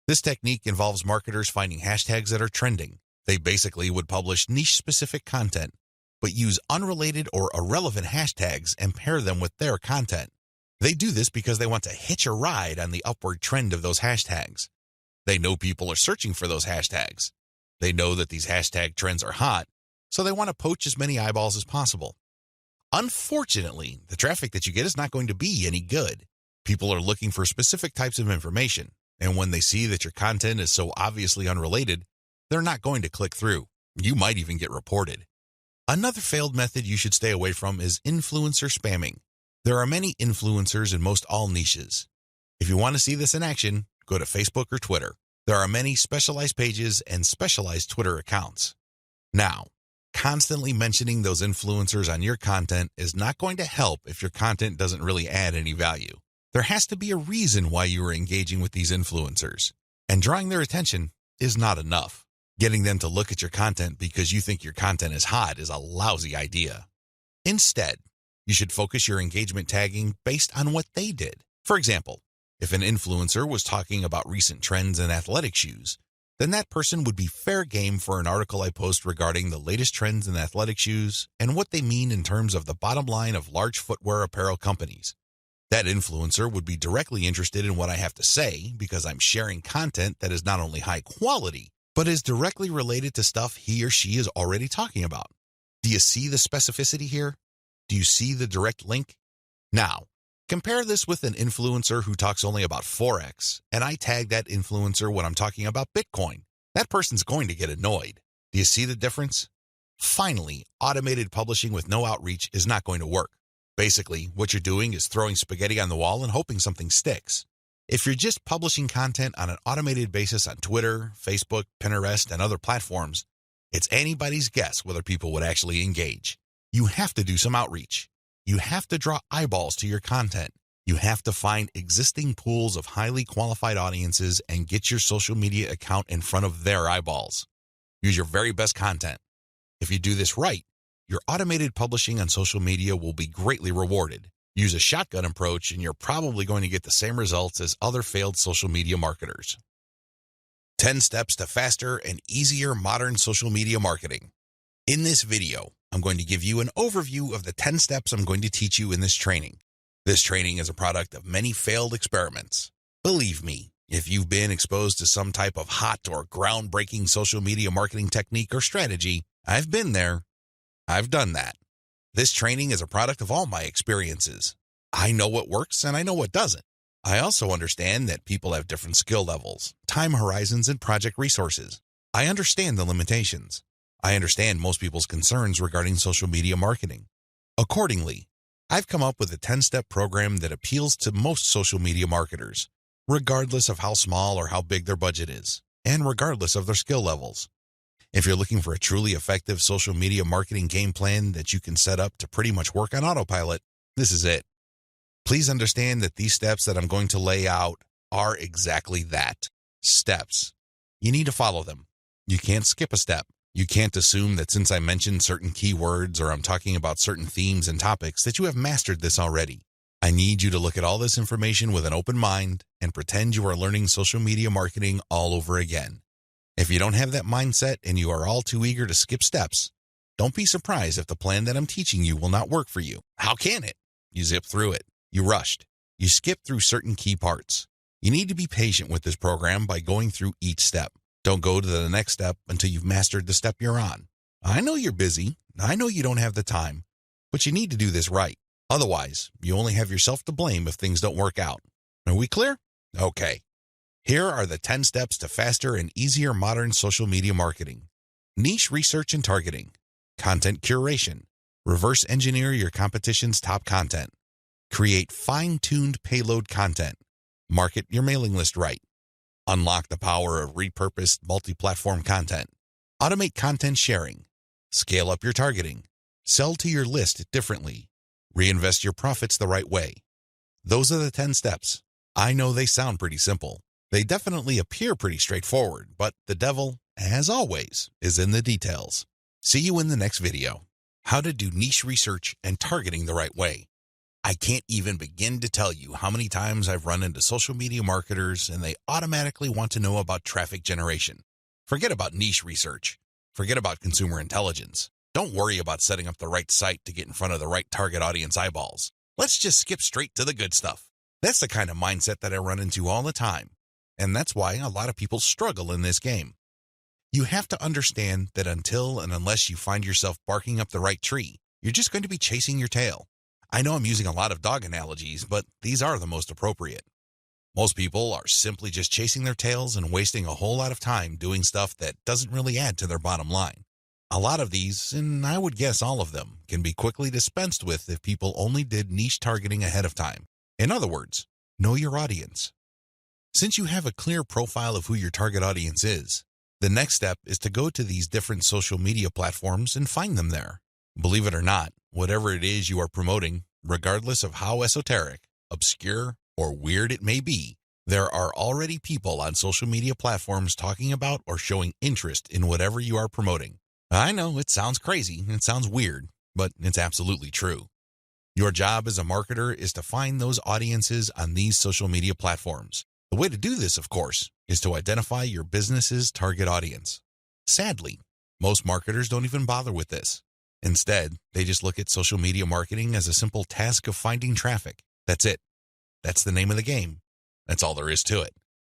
This technique involves marketers finding hashtags that are trending. They basically would publish niche-specific content, but use unrelated or irrelevant hashtags and pair them with their content. They do this because they want to hitch a ride on the upward trend of those hashtags. They know people are searching for those hashtags. They know that these hashtag trends are hot, so they want to poach as many eyeballs as possible. Unfortunately, the traffic that you get is not going to be any good. People are looking for specific types of information, and when they see that your content is so obviously unrelated, they're not going to click through. You might even get reported. Another failed method you should stay away from is influencer spamming. There are many influencers in most all niches. If you want to see this in action, go to Facebook or Twitter. There are many specialized pages and specialized Twitter accounts. Now, constantly mentioning those influencers on your content is not going to help if your content doesn't really add any value. There has to be a reason why you are engaging with these influencers, and drawing their attention is not enough. Getting them to look at your content because you think your content is hot is a lousy idea. Instead, you should focus your engagement tagging based on what they did. For example, if an influencer was talking about recent trends in athletic shoes, then that person would be fair game for an article I post regarding the latest trends in athletic shoes and what they mean in terms of the bottom line of large footwear apparel companies. That influencer would be directly interested in what I have to say because I'm sharing content that is not only high quality, but is directly related to stuff he or she is already talking about. Do you see the specificity here? Do you see the direct link? Now, Compare this with an influencer who talks only about Forex, and I tag that influencer when I'm talking about Bitcoin. That person's going to get annoyed. Do you see the difference? Finally, automated publishing with no outreach is not going to work. Basically, what you're doing is throwing spaghetti on the wall and hoping something sticks. If you're just publishing content on an automated basis on Twitter, Facebook, Pinterest, and other platforms, it's anybody's guess whether people would actually engage. You have to do some outreach. You have to draw eyeballs to your content. You have to find existing pools of highly qualified audiences and get your social media account in front of their eyeballs. Use your very best content. If you do this right, your automated publishing on social media will be greatly rewarded. Use a shotgun approach and you're probably going to get the same results as other failed social media marketers. 10 steps to faster and easier modern social media marketing. In this video, I'm going to give you an overview of the 10 steps I'm going to teach you in this training. This training is a product of many failed experiments. Believe me, if you've been exposed to some type of hot or groundbreaking social media marketing technique or strategy, I've been there. I've done that. This training is a product of all my experiences. I know what works and I know what doesn't. I also understand that people have different skill levels, time horizons, and project resources. I understand the limitations. I understand most people's concerns regarding social media marketing. Accordingly, I've come up with a 10-step program that appeals to most social media marketers, regardless of how small or how big their budget is, and regardless of their skill levels. If you're looking for a truly effective social media marketing game plan that you can set up to pretty much work on autopilot, this is it. Please understand that these steps that I'm going to lay out are exactly that, steps. You need to follow them. You can't skip a step. You can't assume that since I mentioned certain keywords or I'm talking about certain themes and topics that you have mastered this already. I need you to look at all this information with an open mind and pretend you are learning social media marketing all over again. If you don't have that mindset and you are all too eager to skip steps, don't be surprised if the plan that I'm teaching you will not work for you. How can it? You zip through it. You rushed. You skipped through certain key parts. You need to be patient with this program by going through each step. Don't go to the next step until you've mastered the step you're on. I know you're busy. I know you don't have the time, but you need to do this right. Otherwise, you only have yourself to blame if things don't work out. Are we clear? Okay. Here are the 10 steps to faster and easier modern social media marketing. Niche research and targeting. Content curation. Reverse engineer your competition's top content. Create fine-tuned payload content. Market your mailing list right. Unlock the power of repurposed multi-platform content. Automate content sharing. Scale up your targeting. Sell to your list differently. Reinvest your profits the right way. Those are the 10 steps. I know they sound pretty simple. They definitely appear pretty straightforward, but the devil, as always, is in the details. See you in the next video. How to do niche research and targeting the right way. I can't even begin to tell you how many times I've run into social media marketers and they automatically want to know about traffic generation. Forget about niche research. Forget about consumer intelligence. Don't worry about setting up the right site to get in front of the right target audience eyeballs. Let's just skip straight to the good stuff. That's the kind of mindset that I run into all the time. And that's why a lot of people struggle in this game. You have to understand that until and unless you find yourself barking up the right tree, you're just going to be chasing your tail. I know I'm using a lot of dog analogies, but these are the most appropriate. Most people are simply just chasing their tails and wasting a whole lot of time doing stuff that doesn't really add to their bottom line. A lot of these, and I would guess all of them, can be quickly dispensed with if people only did niche targeting ahead of time. In other words, know your audience. Since you have a clear profile of who your target audience is, the next step is to go to these different social media platforms and find them there. Believe it or not, whatever it is you are promoting, regardless of how esoteric, obscure, or weird it may be, there are already people on social media platforms talking about or showing interest in whatever you are promoting. I know it sounds crazy, it sounds weird, but it's absolutely true. Your job as a marketer is to find those audiences on these social media platforms. The way to do this, of course, is to identify your business's target audience. Sadly, most marketers don't even bother with this. Instead, they just look at social media marketing as a simple task of finding traffic. That's it. That's the name of the game. That's all there is to it.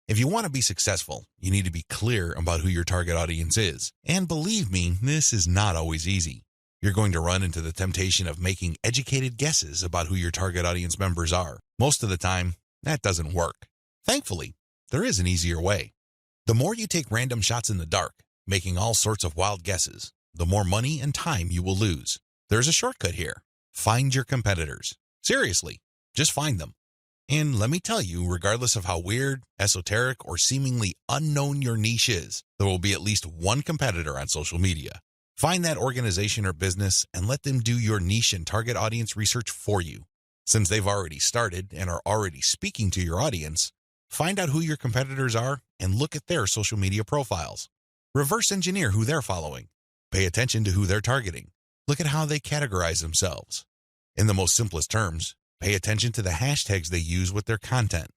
If you want to be successful, you need to be clear about who your target audience is. And believe me, this is not always easy. You're going to run into the temptation of making educated guesses about who your target audience members are. Most of the time, that doesn't work. Thankfully, there is an easier way. The more you take random shots in the dark, making all sorts of wild guesses, the more money and time you will lose. There's a shortcut here. Find your competitors. Seriously, just find them. And let me tell you, regardless of how weird, esoteric, or seemingly unknown your niche is, there will be at least one competitor on social media. Find that organization or business and let them do your niche and target audience research for you. Since they've already started and are already speaking to your audience, find out who your competitors are and look at their social media profiles. Reverse engineer who they're following. Pay attention to who they're targeting. Look at how they categorize themselves. In the most simplest terms, pay attention to the hashtags they use with their content.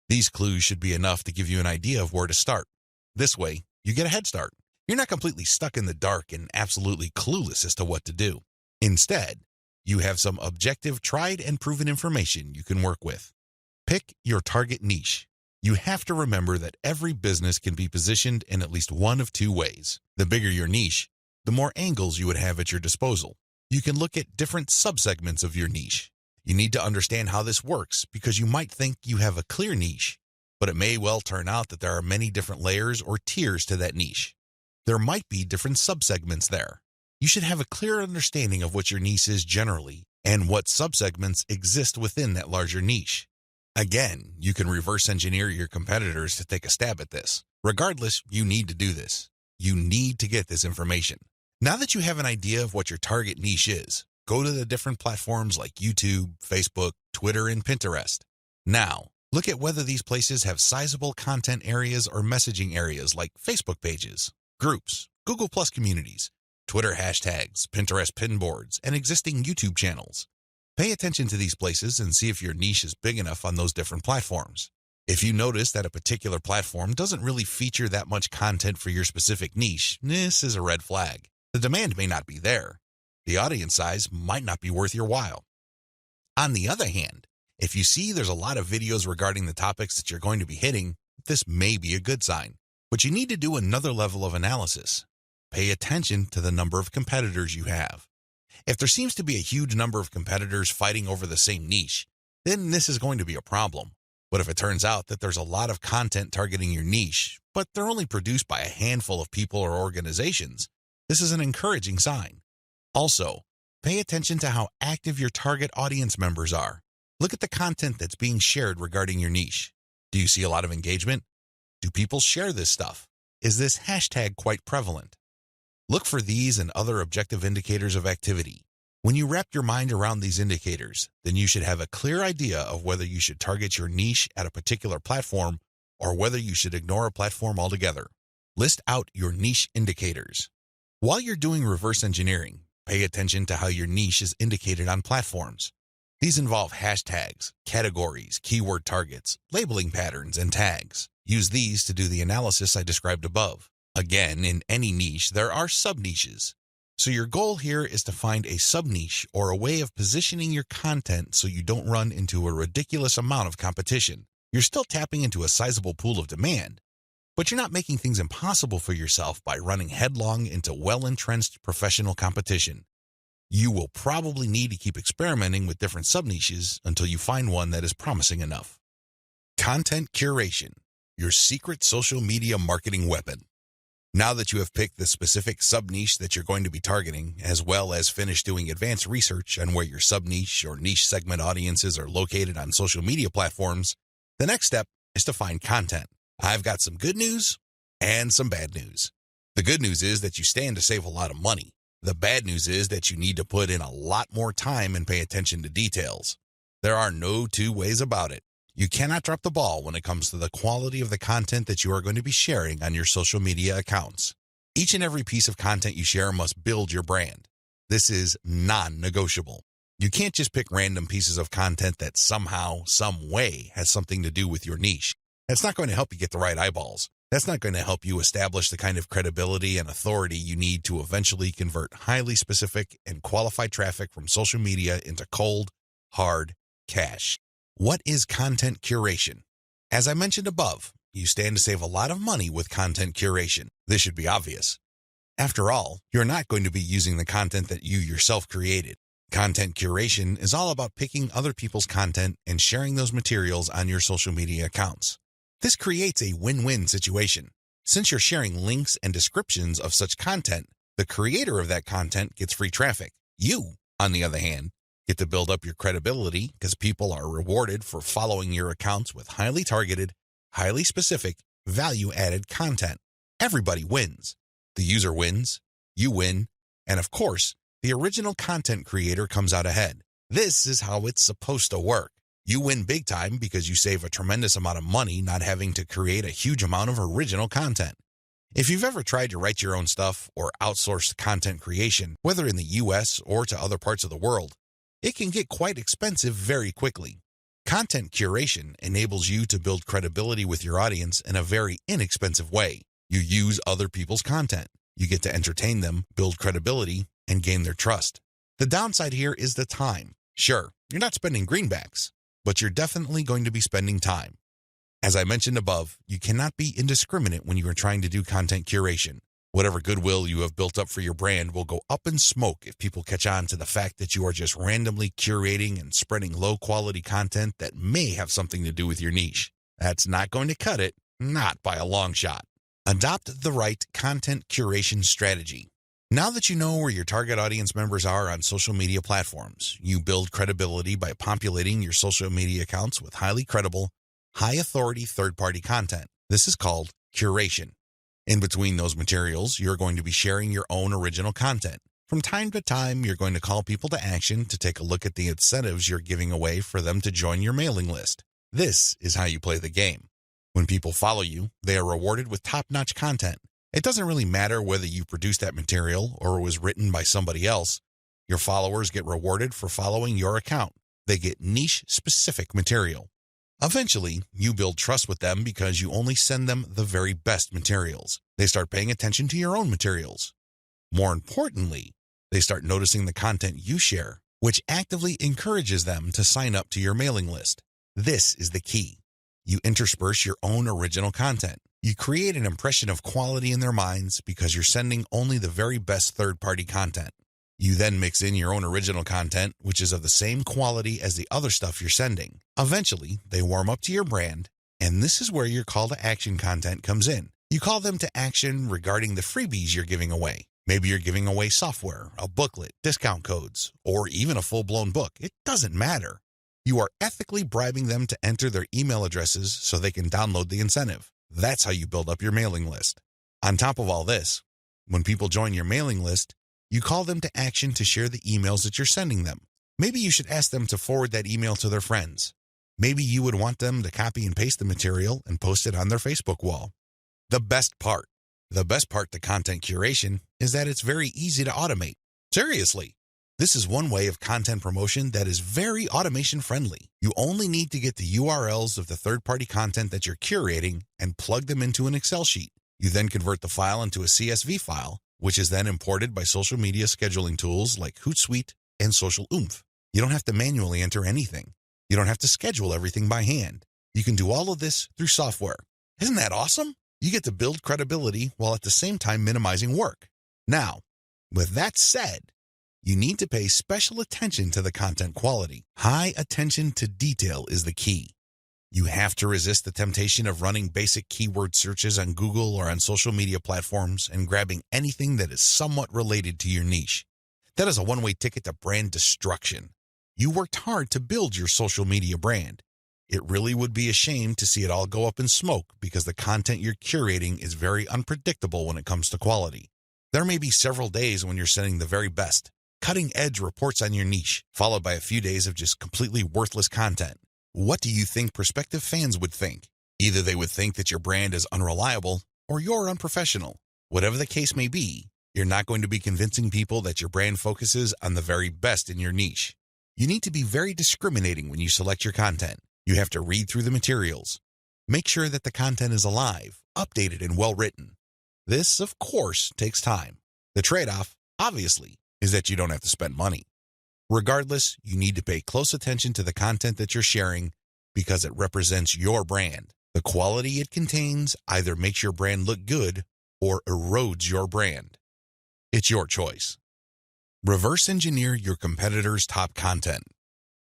These clues should be enough to give you an idea of where to start. This way, you get a head start. You're not completely stuck in the dark and absolutely clueless as to what to do. Instead, you have some objective, tried and proven information you can work with. Pick your target niche. You have to remember that every business can be positioned in at least one of two ways. The bigger your niche, the more angles you would have at your disposal. You can look at different subsegments of your niche. You need to understand how this works because you might think you have a clear niche, but it may well turn out that there are many different layers or tiers to that niche. There might be different subsegments there. You should have a clear understanding of what your niche is generally and what subsegments exist within that larger niche. Again, you can reverse engineer your competitors to take a stab at this. Regardless, you need to do this. You need to get this information. Now that you have an idea of what your target niche is, go to the different platforms like YouTube, Facebook, Twitter, and Pinterest. Now, look at whether these places have sizable content areas or messaging areas like Facebook pages, groups, Google Plus communities, Twitter hashtags, Pinterest pinboards, and existing YouTube channels. Pay attention to these places and see if your niche is big enough on those different platforms. If you notice that a particular platform doesn't really feature that much content for your specific niche, this is a red flag. The demand may not be there. The audience size might not be worth your while. On the other hand, if you see there's a lot of videos regarding the topics that you're going to be hitting, this may be a good sign. But you need to do another level of analysis. Pay attention to the number of competitors you have. If there seems to be a huge number of competitors fighting over the same niche, then this is going to be a problem. But if it turns out that there's a lot of content targeting your niche, but they're only produced by a handful of people or organizations, this is an encouraging sign. Also, pay attention to how active your target audience members are. Look at the content that's being shared regarding your niche. Do you see a lot of engagement? Do people share this stuff? Is this hashtag quite prevalent? Look for these and other objective indicators of activity. When you wrap your mind around these indicators, then you should have a clear idea of whether you should target your niche at a particular platform or whether you should ignore a platform altogether. List out your niche indicators. While you're doing reverse engineering, pay attention to how your niche is indicated on platforms. These involve hashtags, categories, keyword targets, labeling patterns, and tags. Use these to do the analysis I described above. Again, in any niche, there are sub-niches. So your goal here is to find a sub-niche or a way of positioning your content so you don't run into a ridiculous amount of competition. You're still tapping into a sizable pool of demand, but you're not making things impossible for yourself by running headlong into well-entrenched professional competition. You will probably need to keep experimenting with different sub-niches until you find one that is promising enough. Content curation, your secret social media marketing weapon. Now that you have picked the specific sub-niche that you're going to be targeting, as well as finished doing advanced research on where your sub-niche or niche segment audiences are located on social media platforms, the next step is to find content. I've got some good news and some bad news. The good news is that you stand to save a lot of money. The bad news is that you need to put in a lot more time and pay attention to details. There are no two ways about it. You cannot drop the ball when it comes to the quality of the content that you are going to be sharing on your social media accounts. Each and every piece of content you share must build your brand. This is non-negotiable. You can't just pick random pieces of content that somehow, some way has something to do with your niche. That's not going to help you get the right eyeballs. That's not going to help you establish the kind of credibility and authority you need to eventually convert highly specific and qualified traffic from social media into cold, hard cash. What is content curation? As I mentioned above, you stand to save a lot of money with content curation. This should be obvious. After all, you're not going to be using the content that you yourself created. Content curation is all about picking other people's content and sharing those materials on your social media accounts. This creates a win-win situation. Since you're sharing links and descriptions of such content, the creator of that content gets free traffic. You, on the other hand, get to build up your credibility because people are rewarded for following your accounts with highly targeted, highly specific, value-added content. Everybody wins. The user wins, you win, and of course, the original content creator comes out ahead. This is how it's supposed to work. You win big time because you save a tremendous amount of money not having to create a huge amount of original content. If you've ever tried to write your own stuff or outsource content creation, whether in the US or to other parts of the world, it can get quite expensive very quickly. Content curation enables you to build credibility with your audience in a very inexpensive way. You use other people's content. You get to entertain them, build credibility, and gain their trust. The downside here is the time. Sure, you're not spending greenbacks, but you're definitely going to be spending time. As I mentioned above, you cannot be indiscriminate when you are trying to do content curation. Whatever goodwill you have built up for your brand will go up in smoke if people catch on to the fact that you are just randomly curating and spreading low-quality content that may have something to do with your niche. That's not going to cut it, not by a long shot. Adopt the right content curation strategy. Now that you know where your target audience members are on social media platforms, you build credibility by populating your social media accounts with highly credible, high-authority third-party content. This is called curation. In between those materials, you're going to be sharing your own original content. From time to time, you're going to call people to action to take a look at the incentives you're giving away for them to join your mailing list. This is how you play the game. When people follow you, they are rewarded with top-notch content. It doesn't really matter whether you produced that material or it was written by somebody else. Your followers get rewarded for following your account. They get niche-specific material. Eventually, you build trust with them because you only send them the very best materials. They start paying attention to your own materials. More importantly, they start noticing the content you share, which actively encourages them to sign up to your mailing list. This is the key. You intersperse your own original content. You create an impression of quality in their minds because you're sending only the very best third-party content. You then mix in your own original content, which is of the same quality as the other stuff you're sending. Eventually, they warm up to your brand, and this is where your call to action content comes in. You call them to action regarding the freebies you're giving away. Maybe you're giving away software, a booklet, discount codes, or even a full-blown book. It doesn't matter. You are ethically bribing them to enter their email addresses so they can download the incentive. That's how you build up your mailing list. On top of all this, when people join your mailing list, you call them to action to share the emails that you're sending them. Maybe you should ask them to forward that email to their friends. Maybe you would want them to copy and paste the material and post it on their Facebook wall. The best part to content curation is that it's very easy to automate. Seriously, this is one way of content promotion that is very automation friendly. You only need to get the URLs of the third-party content that you're curating and plug them into an Excel sheet. You then convert the file into a CSV file, which is then imported by social media scheduling tools like Hootsuite and Social Oomph. You don't have to manually enter anything. You don't have to schedule everything by hand. You can do all of this through software. Isn't that awesome? You get to build credibility while at the same time minimizing work. Now, with that said, you need to pay special attention to the content quality. High attention to detail is the key. You have to resist the temptation of running basic keyword searches on Google or on social media platforms and grabbing anything that is somewhat related to your niche. That is a one-way ticket to brand destruction. You worked hard to build your social media brand. It really would be a shame to see it all go up in smoke because the content you're curating is very unpredictable when it comes to quality. There may be several days when you're sending the very best, cutting-edge reports on your niche, followed by a few days of just completely worthless content. What do you think prospective fans would think? Either they would think that your brand is unreliable or you're unprofessional. Whatever the case may be, you're not going to be convincing people that your brand focuses on the very best in your niche. You need to be very discriminating when you select your content. You have to read through the materials. Make sure that the content is alive, updated, and well-written. This, of course, takes time. The trade-off, obviously, is that you don't have to spend money. Regardless, you need to pay close attention to the content that you're sharing because it represents your brand. The quality it contains either makes your brand look good or erodes your brand. It's your choice. Reverse engineer your competitors' top content.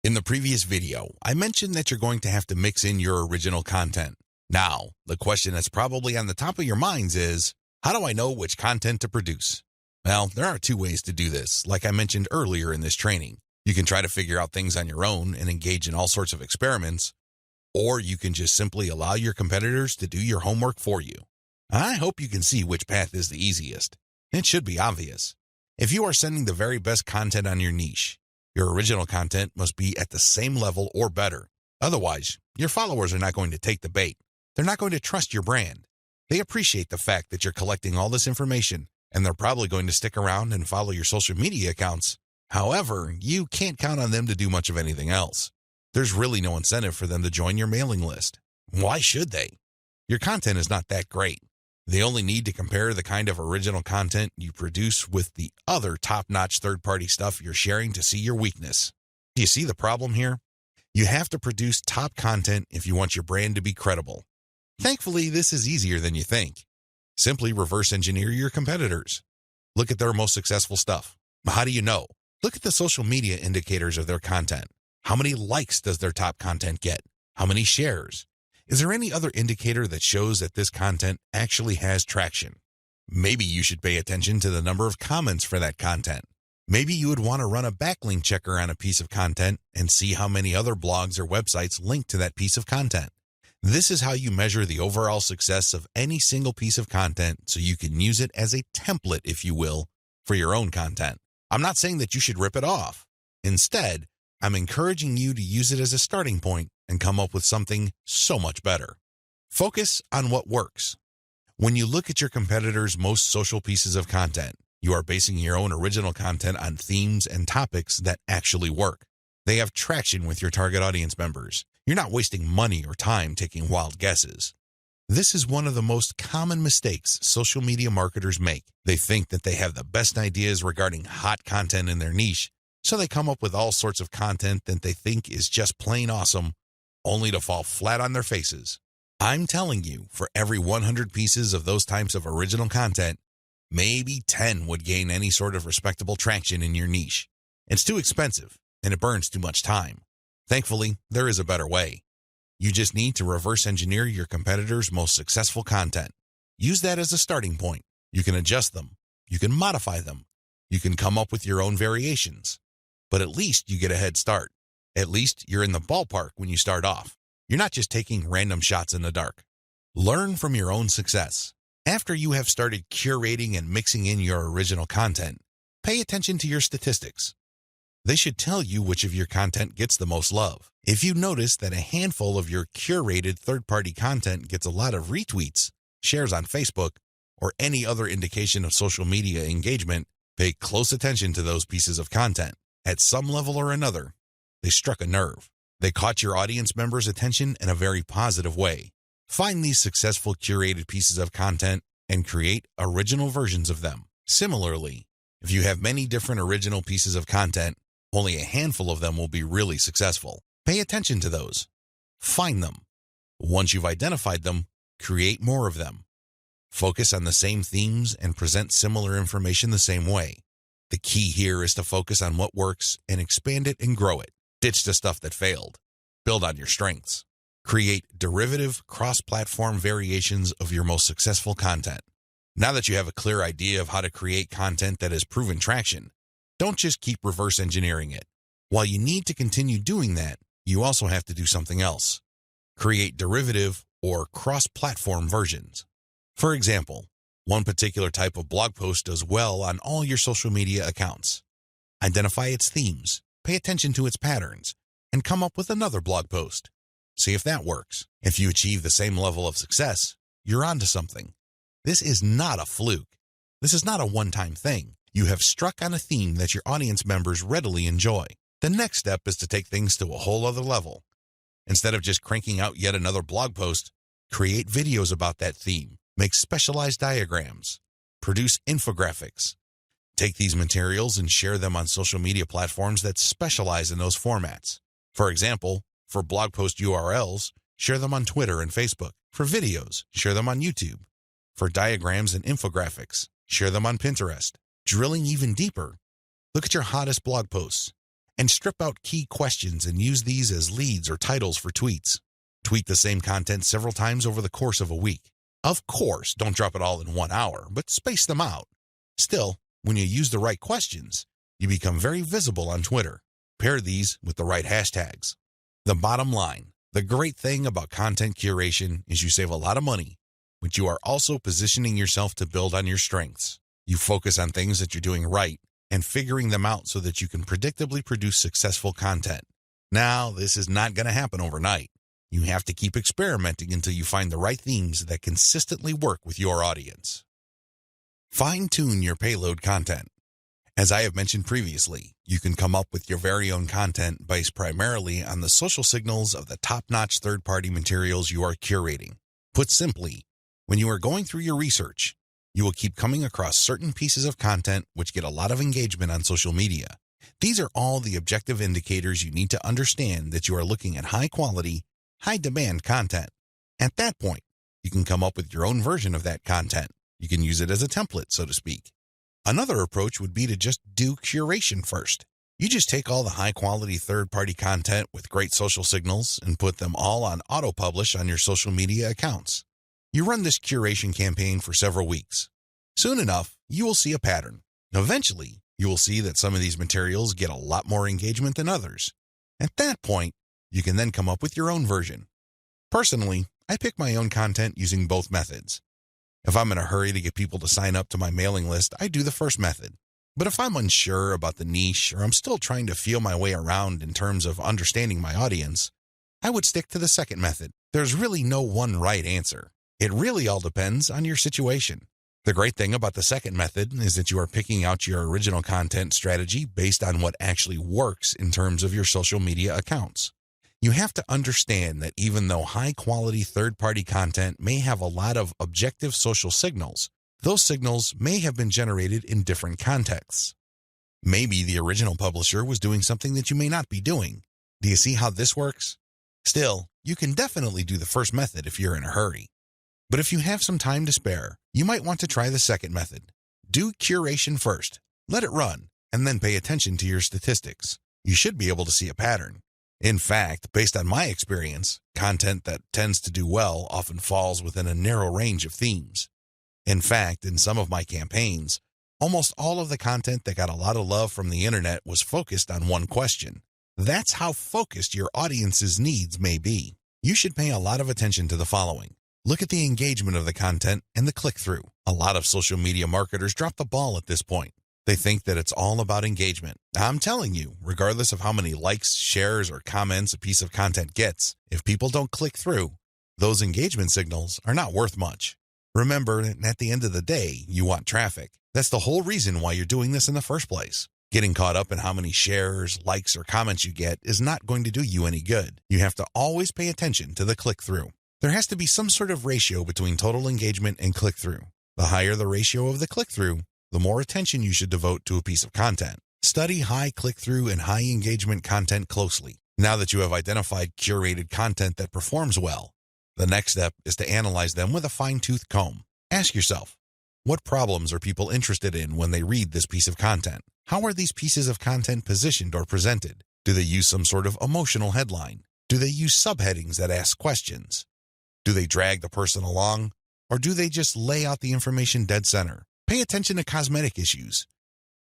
In the previous video, I mentioned that you're going to have to mix in your original content. Now, the question that's probably on the top of your minds is, how do I know which content to produce? Well, there are two ways to do this, like I mentioned earlier in this training. You can try to figure out things on your own and engage in all sorts of experiments, or you can just simply allow your competitors to do your homework for you. I hope you can see which path is the easiest. It should be obvious. If you are sending the very best content on your niche, your original content must be at the same level or better. Otherwise, your followers are not going to take the bait. They're not going to trust your brand. They appreciate the fact that you're collecting all this information, and they're probably going to stick around and follow your social media accounts. However, you can't count on them to do much of anything else. There's really no incentive for them to join your mailing list. Why should they? Your content is not that great. They only need to compare the kind of original content you produce with the other top-notch third-party stuff you're sharing to see your weakness. Do you see the problem here? You have to produce top content if you want your brand to be credible. Thankfully, this is easier than you think. Simply reverse engineer your competitors. Look at their most successful stuff. How do you know? Look at the social media indicators of their content. How many likes does their top content get? How many shares? Is there any other indicator that shows that this content actually has traction? Maybe you should pay attention to the number of comments for that content. Maybe you would want to run a backlink checker on a piece of content and see how many other blogs or websites link to that piece of content. This is how you measure the overall success of any single piece of content so you can use it as a template, if you will, for your own content. I'm not saying that you should rip it off. Instead, I'm encouraging you to use it as a starting point and come up with something so much better. Focus on what works. When you look at your competitors' most social pieces of content, you are basing your own original content on themes and topics that actually work. They have traction with your target audience members. You're not wasting money or time taking wild guesses. This is one of the most common mistakes social media marketers make. They think that they have the best ideas regarding hot content in their niche, so they come up with all sorts of content that they think is just plain awesome, only to fall flat on their faces. I'm telling you, for every 100 pieces of those types of original content, maybe 10 would gain any sort of respectable traction in your niche. It's too expensive, and it burns too much time. Thankfully, there is a better way. You just need to reverse engineer your competitors' most successful content. Use that as a starting point. You can adjust them. You can modify them. You can come up with your own variations. But at least you get a head start. At least you're in the ballpark when you start off. You're not just taking random shots in the dark. Learn from your own success. After you have started curating and mixing in your original content, pay attention to your statistics. They should tell you which of your content gets the most love. If you notice that a handful of your curated third-party content gets a lot of retweets, shares on Facebook, or any other indication of social media engagement, pay close attention to those pieces of content. At some level or another, they struck a nerve. They caught your audience members' attention in a very positive way. Find these successful curated pieces of content and create original versions of them. Similarly, if you have many different original pieces of content, only a handful of them will be really successful. Pay attention to those. Find them. Once you've identified them, create more of them. Focus on the same themes and present similar information the same way. The key here is to focus on what works and expand it and grow it. Ditch the stuff that failed. Build on your strengths. Create derivative, cross-platform variations of your most successful content. Now that you have a clear idea of how to create content that has proven traction, don't just keep reverse engineering it. While you need to continue doing that, you also have to do something else. Create derivative or cross-platform versions. For example, one particular type of blog post does well on all your social media accounts. Identify its themes, pay attention to its patterns, and come up with another blog post. See if that works. If you achieve the same level of success, you're onto something. This is not a fluke. This is not a one-time thing. You have struck on a theme that your audience members readily enjoy. The next step is to take things to a whole other level. Instead of just cranking out yet another blog post, create videos about that theme, make specialized diagrams, produce infographics. Take these materials and share them on social media platforms that specialize in those formats. For example, for blog post URLs, share them on Twitter and Facebook. For videos, share them on YouTube. For diagrams and infographics, share them on Pinterest. Drilling even deeper, look at your hottest blog posts and strip out key questions and use these as leads or titles for tweets. Tweet the same content several times over the course of a week. Of course, don't drop it all in 1 hour, but space them out. Still, when you use the right questions, you become very visible on Twitter. Pair these with the right hashtags. The bottom line, the great thing about content curation is you save a lot of money, but you are also positioning yourself to build on your strengths. You focus on things that you're doing right and figuring them out so that you can predictably produce successful content. Now, this is not going to happen overnight. You have to keep experimenting until you find the right themes that consistently work with your audience. Fine-tune your payload content. As I have mentioned previously, you can come up with your very own content based primarily on the social signals of the top-notch third-party materials you are curating. Put simply, when you are going through your research, you will keep coming across certain pieces of content which get a lot of engagement on social media. These are all the objective indicators you need to understand that you are looking at high-quality, high-demand content. At that point, you can come up with your own version of that content. You can use it as a template, so to speak. Another approach would be to just do curation first. You just take all the high-quality third-party content with great social signals and put them all on auto-publish on your social media accounts. You run this curation campaign for several weeks. Soon enough, you will see a pattern. Eventually, you will see that some of these materials get a lot more engagement than others. At that point, you can then come up with your own version. Personally, I pick my own content using both methods. If I'm in a hurry to get people to sign up to my mailing list, I do the first method. But if I'm unsure about the niche or I'm still trying to feel my way around in terms of understanding my audience, I would stick to the second method. There's really no one right answer. It really all depends on your situation. The great thing about the second method is that you are picking out your original content strategy based on what actually works in terms of your social media accounts. You have to understand that even though high-quality third-party content may have a lot of objective social signals, those signals may have been generated in different contexts. Maybe the original publisher was doing something that you may not be doing. Do you see how this works? Still, you can definitely do the first method if you're in a hurry. But if you have some time to spare, you might want to try the second method. Do curation first, let it run, and then pay attention to your statistics. You should be able to see a pattern. In fact, based on my experience, content that tends to do well often falls within a narrow range of themes. In fact, in some of my campaigns, almost all of the content that got a lot of love from the internet was focused on one question. That's how focused your audience's needs may be. You should pay a lot of attention to the following. Look at the engagement of the content and the click-through. A lot of social media marketers drop the ball at this point. They think that it's all about engagement. I'm telling you, regardless of how many likes, shares, or comments a piece of content gets, if people don't click through, those engagement signals are not worth much. Remember, at the end of the day, you want traffic. That's the whole reason why you're doing this in the first place. Getting caught up in how many shares, likes, or comments you get is not going to do you any good. You have to always pay attention to the click-through. There has to be some sort of ratio between total engagement and click-through. The higher the ratio of the click-through, the more attention you should devote to a piece of content. Study high click-through and high engagement content closely. Now that you have identified curated content that performs well, the next step is to analyze them with a fine-tooth comb. Ask yourself, what problems are people interested in when they read this piece of content? How are these pieces of content positioned or presented? Do they use some sort of emotional headline? Do they use subheadings that ask questions? Do they drag the person along? Or do they just lay out the information dead center? Pay attention to cosmetic issues.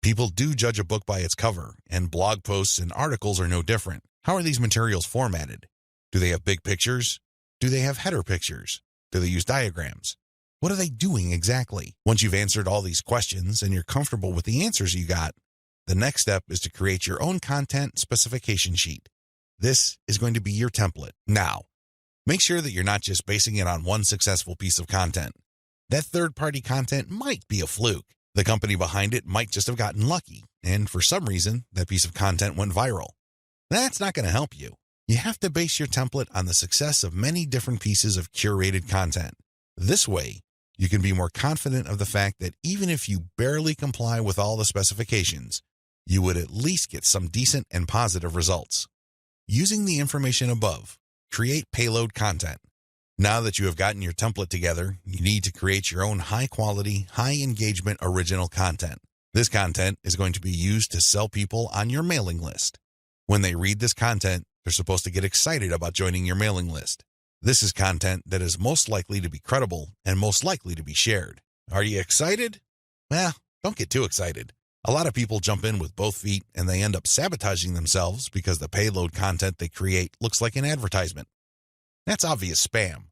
People do judge a book by its cover, and blog posts and articles are no different. How are these materials formatted? Do they have big pictures? Do they have header pictures? Do they use diagrams? What are they doing exactly? Once you've answered all these questions and you're comfortable with the answers you got, the next step is to create your own content specification sheet. This is going to be your template. Now, make sure that you're not just basing it on one successful piece of content. That third-party content might be a fluke. The company behind it might just have gotten lucky, and for some reason, that piece of content went viral. That's not going to help you. You have to base your template on the success of many different pieces of curated content. This way, you can be more confident of the fact that even if you barely comply with all the specifications, you would at least get some decent and positive results. Using the information above, create payload content. Now that you have gotten your template together, you need to create your own high-quality, high-engagement original content. This content is going to be used to sell people on your mailing list. When they read this content, they're supposed to get excited about joining your mailing list. This is content that is most likely to be credible and most likely to be shared. Are you excited? Well, don't get too excited. A lot of people jump in with both feet and they end up sabotaging themselves because the payload content they create looks like an advertisement. That's obvious spam.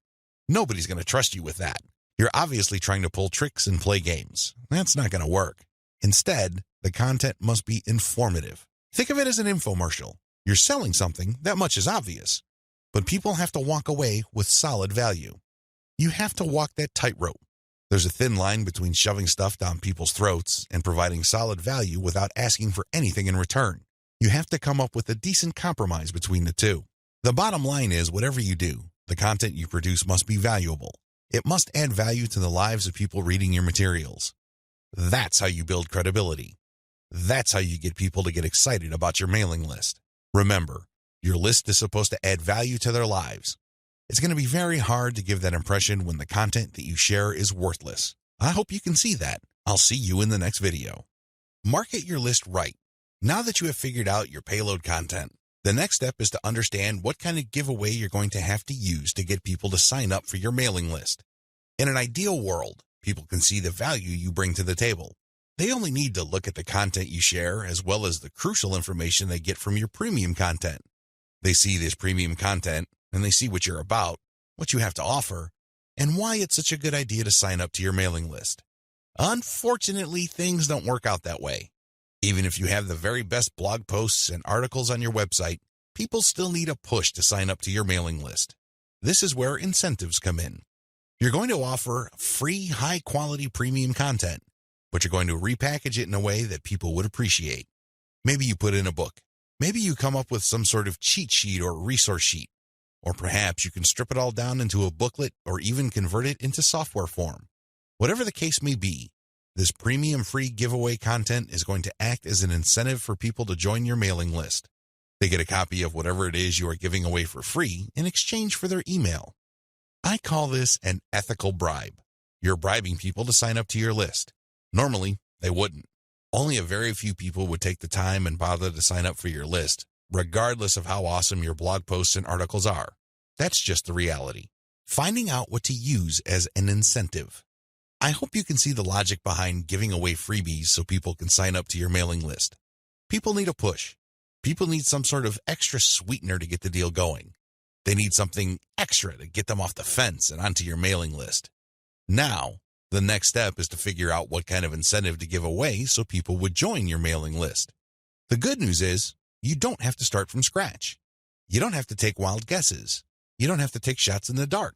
Nobody's going to trust you with that. You're obviously trying to pull tricks and play games. That's not going to work. Instead, the content must be informative. Think of it as an infomercial. You're selling something, that much is obvious. But people have to walk away with solid value. You have to walk that tightrope. There's a thin line between shoving stuff down people's throats and providing solid value without asking for anything in return. You have to come up with a decent compromise between the two. The bottom line is, whatever you do, the content you produce must be valuable. It must add value to the lives of people reading your materials. That's how you build credibility. That's how you get people to get excited about your mailing list. Remember, your list is supposed to add value to their lives. It's going to be very hard to give that impression when the content that you share is worthless. I hope you can see that. I'll see you in the next video. Market your list right. Now that you have figured out your payload content, the next step is to understand what kind of giveaway you're going to have to use to get people to sign up for your mailing list. In an ideal world, people can see the value you bring to the table. They only need to look at the content you share as well as the crucial information they get from your premium content. They see this premium content and they see what you're about, what you have to offer, and why it's such a good idea to sign up to your mailing list. Unfortunately, things don't work out that way. Even if you have the very best blog posts and articles on your website, people still need a push to sign up to your mailing list. This is where incentives come in. You're going to offer free, high-quality premium content, but you're going to repackage it in a way that people would appreciate. Maybe you put in a book. Maybe you come up with some sort of cheat sheet or resource sheet. Or perhaps you can strip it all down into a booklet or even convert it into software form. Whatever the case may be, this premium free giveaway content is going to act as an incentive for people to join your mailing list. They get a copy of whatever it is you are giving away for free in exchange for their email. I call this an ethical bribe. You're bribing people to sign up to your list. Normally, they wouldn't. Only a very few people would take the time and bother to sign up for your list, regardless of how awesome your blog posts and articles are. That's just the reality. Finding out what to use as an incentive. I hope you can see the logic behind giving away freebies so people can sign up to your mailing list. People need a push. People need some sort of extra sweetener to get the deal going. They need something extra to get them off the fence and onto your mailing list. Now, the next step is to figure out what kind of incentive to give away so people would join your mailing list. The good news is, you don't have to start from scratch. You don't have to take wild guesses. You don't have to take shots in the dark.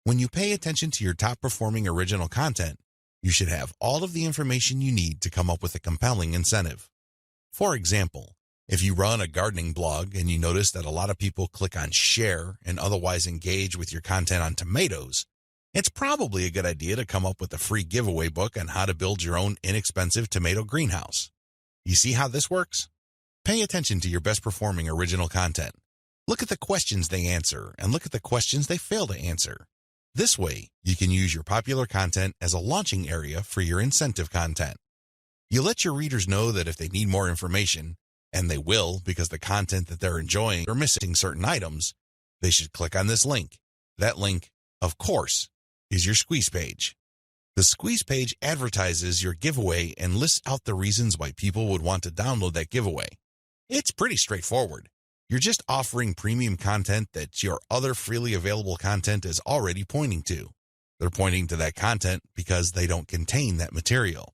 When you pay attention to your top-performing original content, you should have all of the information you need to come up with a compelling incentive. For example, if you run a gardening blog and you notice that a lot of people click on share and otherwise engage with your content on tomatoes, it's probably a good idea to come up with a free giveaway book on how to build your own inexpensive tomato greenhouse. You see how this works? Pay attention to your best-performing original content. Look at the questions they answer and look at the questions they fail to answer. This way, you can use your popular content as a launching area for your incentive content. You let your readers know that if they need more information, and they will because the content that they're enjoying or missing certain items, they should click on this link. That link, of course, is your squeeze page. The squeeze page advertises your giveaway and lists out the reasons why people would want to download that giveaway. It's pretty straightforward. You're just offering premium content that your other freely available content is already pointing to. They're pointing to that content because they don't contain that material.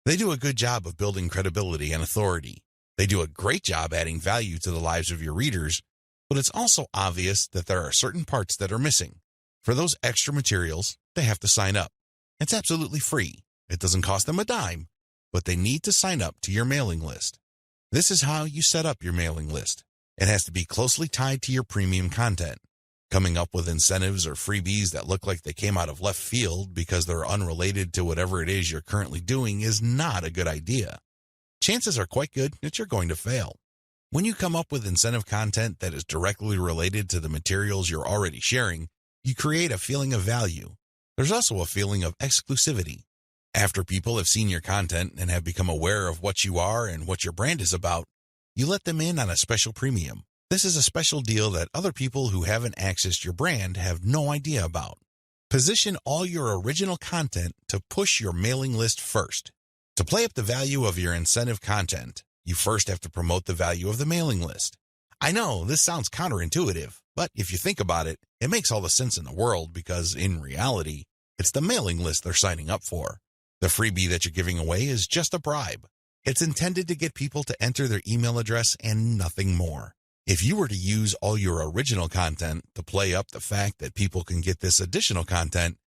They do a good job of building credibility and authority. They do a great job adding value to the lives of your readers, but it's also obvious that there are certain parts that are missing. For those extra materials, they have to sign up. It's absolutely free. It doesn't cost them a dime, but they need to sign up to your mailing list. This is how you set up your mailing list. It has to be closely tied to your premium content. Coming up with incentives or freebies that look like they came out of left field because they're unrelated to whatever it is you're currently doing is not a good idea. Chances are quite good that you're going to fail. When you come up with incentive content that is directly related to the materials you're already sharing, you create a feeling of value. There's also a feeling of exclusivity. After people have seen your content and have become aware of what you are and what your brand is about, you let them in on a special premium. This is a special deal that other people who haven't accessed your brand have no idea about. Position all your original content to push your mailing list first. To play up the value of your incentive content, you first have to promote the value of the mailing list. I know this sounds counterintuitive, but if you think about it, it makes all the sense in the world because, in reality, it's the mailing list they're signing up for. The freebie that you're giving away is just a bribe. It's intended to get people to enter their email address and nothing more. If you were to use all your original content to play up the fact that people can get this additional content,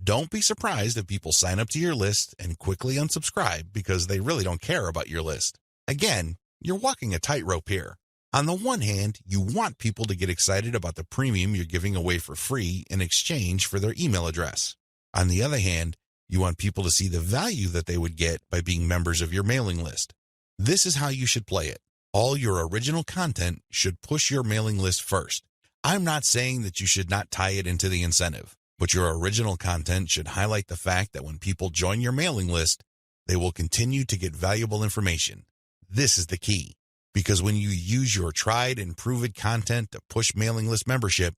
don't be surprised if people sign up to your list and quickly unsubscribe because they really don't care about your list. Again, you're walking a tightrope here. On the one hand, you want people to get excited about the premium you're giving away for free in exchange for their email address. On the other hand, you want people to see the value that they would get by being members of your mailing list. This is how you should play it. All your original content should push your mailing list first. I'm not saying that you should not tie it into the incentive, but your original content should highlight the fact that when people join your mailing list, they will continue to get valuable information. This is the key, because when you use your tried and proven content to push mailing list membership,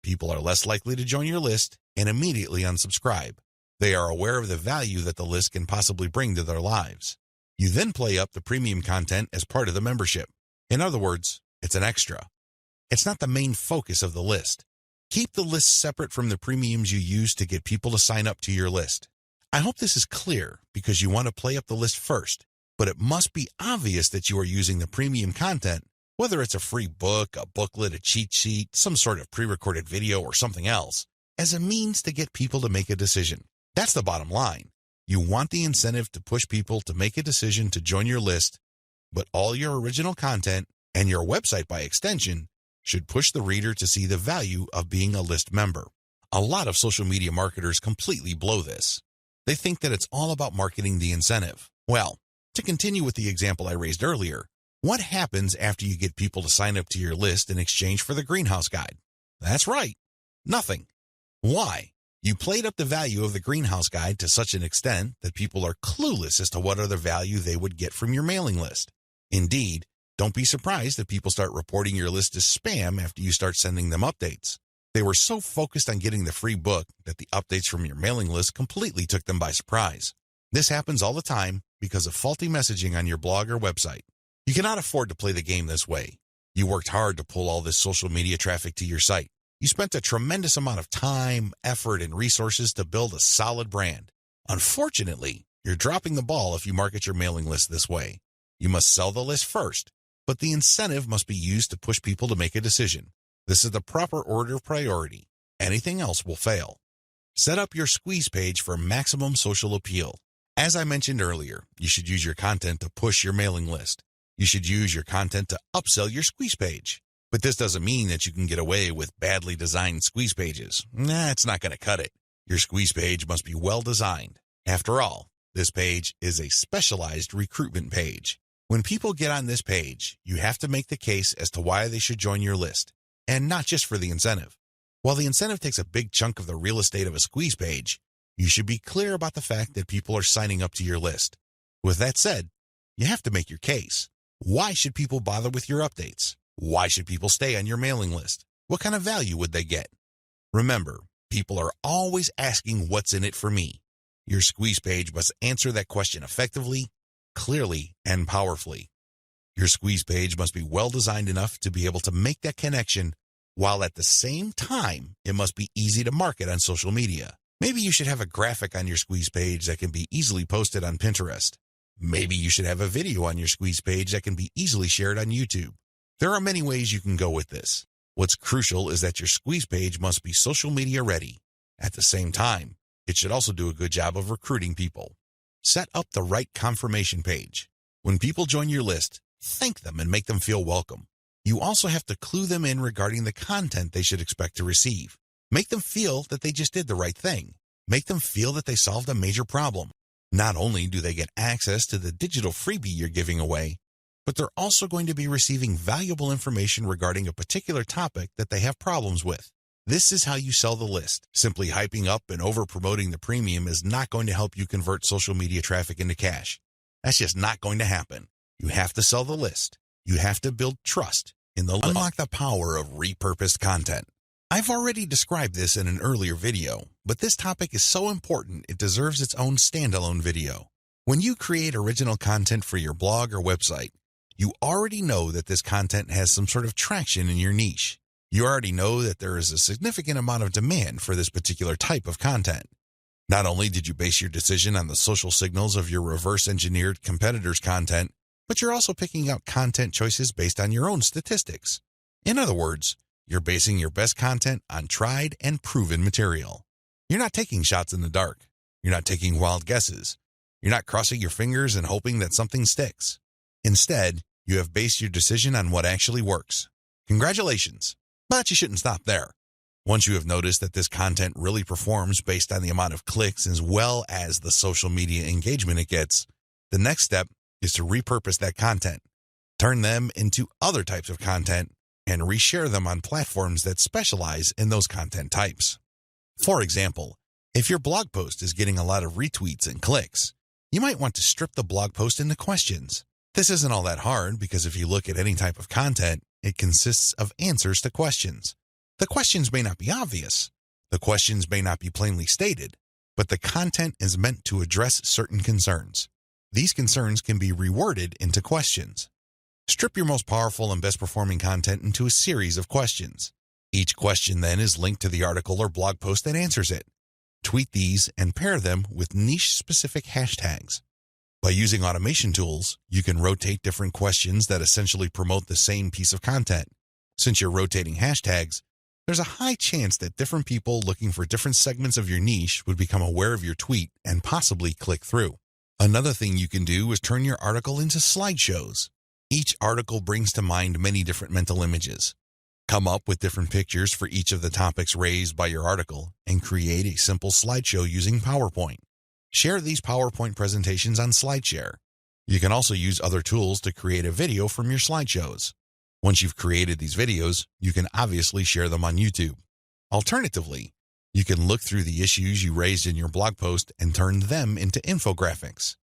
people are less likely to join your list and immediately unsubscribe. They are aware of the value that the list can possibly bring to their lives. You then play up the premium content as part of the membership. In other words, it's an extra. It's not the main focus of the list. Keep the list separate from the premiums you use to get people to sign up to your list. I hope this is clear because you want to play up the list first, but it must be obvious that you are using the premium content, whether it's a free book, a booklet, a cheat sheet, some sort of pre-recorded video, or something else, as a means to get people to make a decision. That's the bottom line. You want the incentive to push people to make a decision to join your list, but all your original content, and your website by extension, should push the reader to see the value of being a list member. A lot of social media marketers completely blow this. They think that it's all about marketing the incentive. Well, to continue with the example I raised earlier, what happens after you get people to sign up to your list in exchange for the greenhouse guide? That's right, nothing. Why? You played up the value of the greenhouse guide to such an extent that people are clueless as to what other value they would get from your mailing list. Indeed, don't be surprised if people start reporting your list as spam after you start sending them updates. They were so focused on getting the free book that the updates from your mailing list completely took them by surprise. This happens all the time because of faulty messaging on your blog or website. You cannot afford to play the game this way. You worked hard to pull all this social media traffic to your site. You spent a tremendous amount of time, effort, and resources to build a solid brand. Unfortunately, you're dropping the ball if you market your mailing list this way. You must sell the list first, but the incentive must be used to push people to make a decision. This is the proper order of priority. Anything else will fail. Set up your squeeze page for maximum social appeal. As I mentioned earlier, you should use your content to push your mailing list. You should use your content to upsell your squeeze page. But this doesn't mean that you can get away with badly designed squeeze pages. It's not going to cut it. Your squeeze page must be well designed. After all, this page is a specialized recruitment page. When people get on this page, you have to make the case as to why they should join your list, and not just for the incentive. While the incentive takes a big chunk of the real estate of a squeeze page, you should be clear about the fact that people are signing up to your list. With that said, you have to make your case. Why should people bother with your updates? Why should people stay on your mailing list? What kind of value would they get? Remember, people are always asking what's in it for me. Your squeeze page must answer that question effectively, clearly, and powerfully. Your squeeze page must be well designed enough to be able to make that connection, while at the same time, it must be easy to market on social media. Maybe you should have a graphic on your squeeze page that can be easily posted on Pinterest. Maybe you should have a video on your squeeze page that can be easily shared on YouTube. There are many ways you can go with this. What's crucial is that your squeeze page must be social media ready. At the same time, it should also do a good job of recruiting people. Set up the right confirmation page. When people join your list, thank them and make them feel welcome. You also have to clue them in regarding the content they should expect to receive. Make them feel that they just did the right thing. Make them feel that they solved a major problem. Not only do they get access to the digital freebie you're giving away, but they're also going to be receiving valuable information regarding a particular topic that they have problems with. This is how you sell the list. Simply hyping up and over-promoting the premium is not going to help you convert social media traffic into cash. That's just not going to happen. You have to sell the list. You have to build trust in the list. Unlock the power of repurposed content. I've already described this in an earlier video, but this topic is so important it deserves its own standalone video. When you create original content for your blog or website, you already know that this content has some sort of traction in your niche. You already know that there is a significant amount of demand for this particular type of content. Not only did you base your decision on the social signals of your reverse-engineered competitors' content, but you're also picking out content choices based on your own statistics. In other words, you're basing your best content on tried and proven material. You're not taking shots in the dark. You're not taking wild guesses. You're not crossing your fingers and hoping that something sticks. Instead, you have based your decision on what actually works. Congratulations, but you shouldn't stop there. Once you have noticed that this content really performs based on the amount of clicks as well as the social media engagement it gets, the next step is to repurpose that content, turn them into other types of content, and reshare them on platforms that specialize in those content types. For example, if your blog post is getting a lot of retweets and clicks, you might want to strip the blog post into questions. This isn't all that hard because if you look at any type of content, it consists of answers to questions. The questions may not be obvious. The questions may not be plainly stated, but the content is meant to address certain concerns. These concerns can be reworded into questions. Strip your most powerful and best performing content into a series of questions. Each question then is linked to the article or blog post that answers it. Tweet these and pair them with niche-specific hashtags. By using automation tools, you can rotate different questions that essentially promote the same piece of content. Since you're rotating hashtags, there's a high chance that different people looking for different segments of your niche would become aware of your tweet and possibly click through. Another thing you can do is turn your article into slideshows. Each article brings to mind many different mental images. Come up with different pictures for each of the topics raised by your article and create a simple slideshow using PowerPoint. Share these PowerPoint presentations on SlideShare. You can also use other tools to create a video from your slideshows. Once you've created these videos, you can obviously share them on YouTube. Alternatively, you can look through the issues you raised in your blog post and turn them into infographics.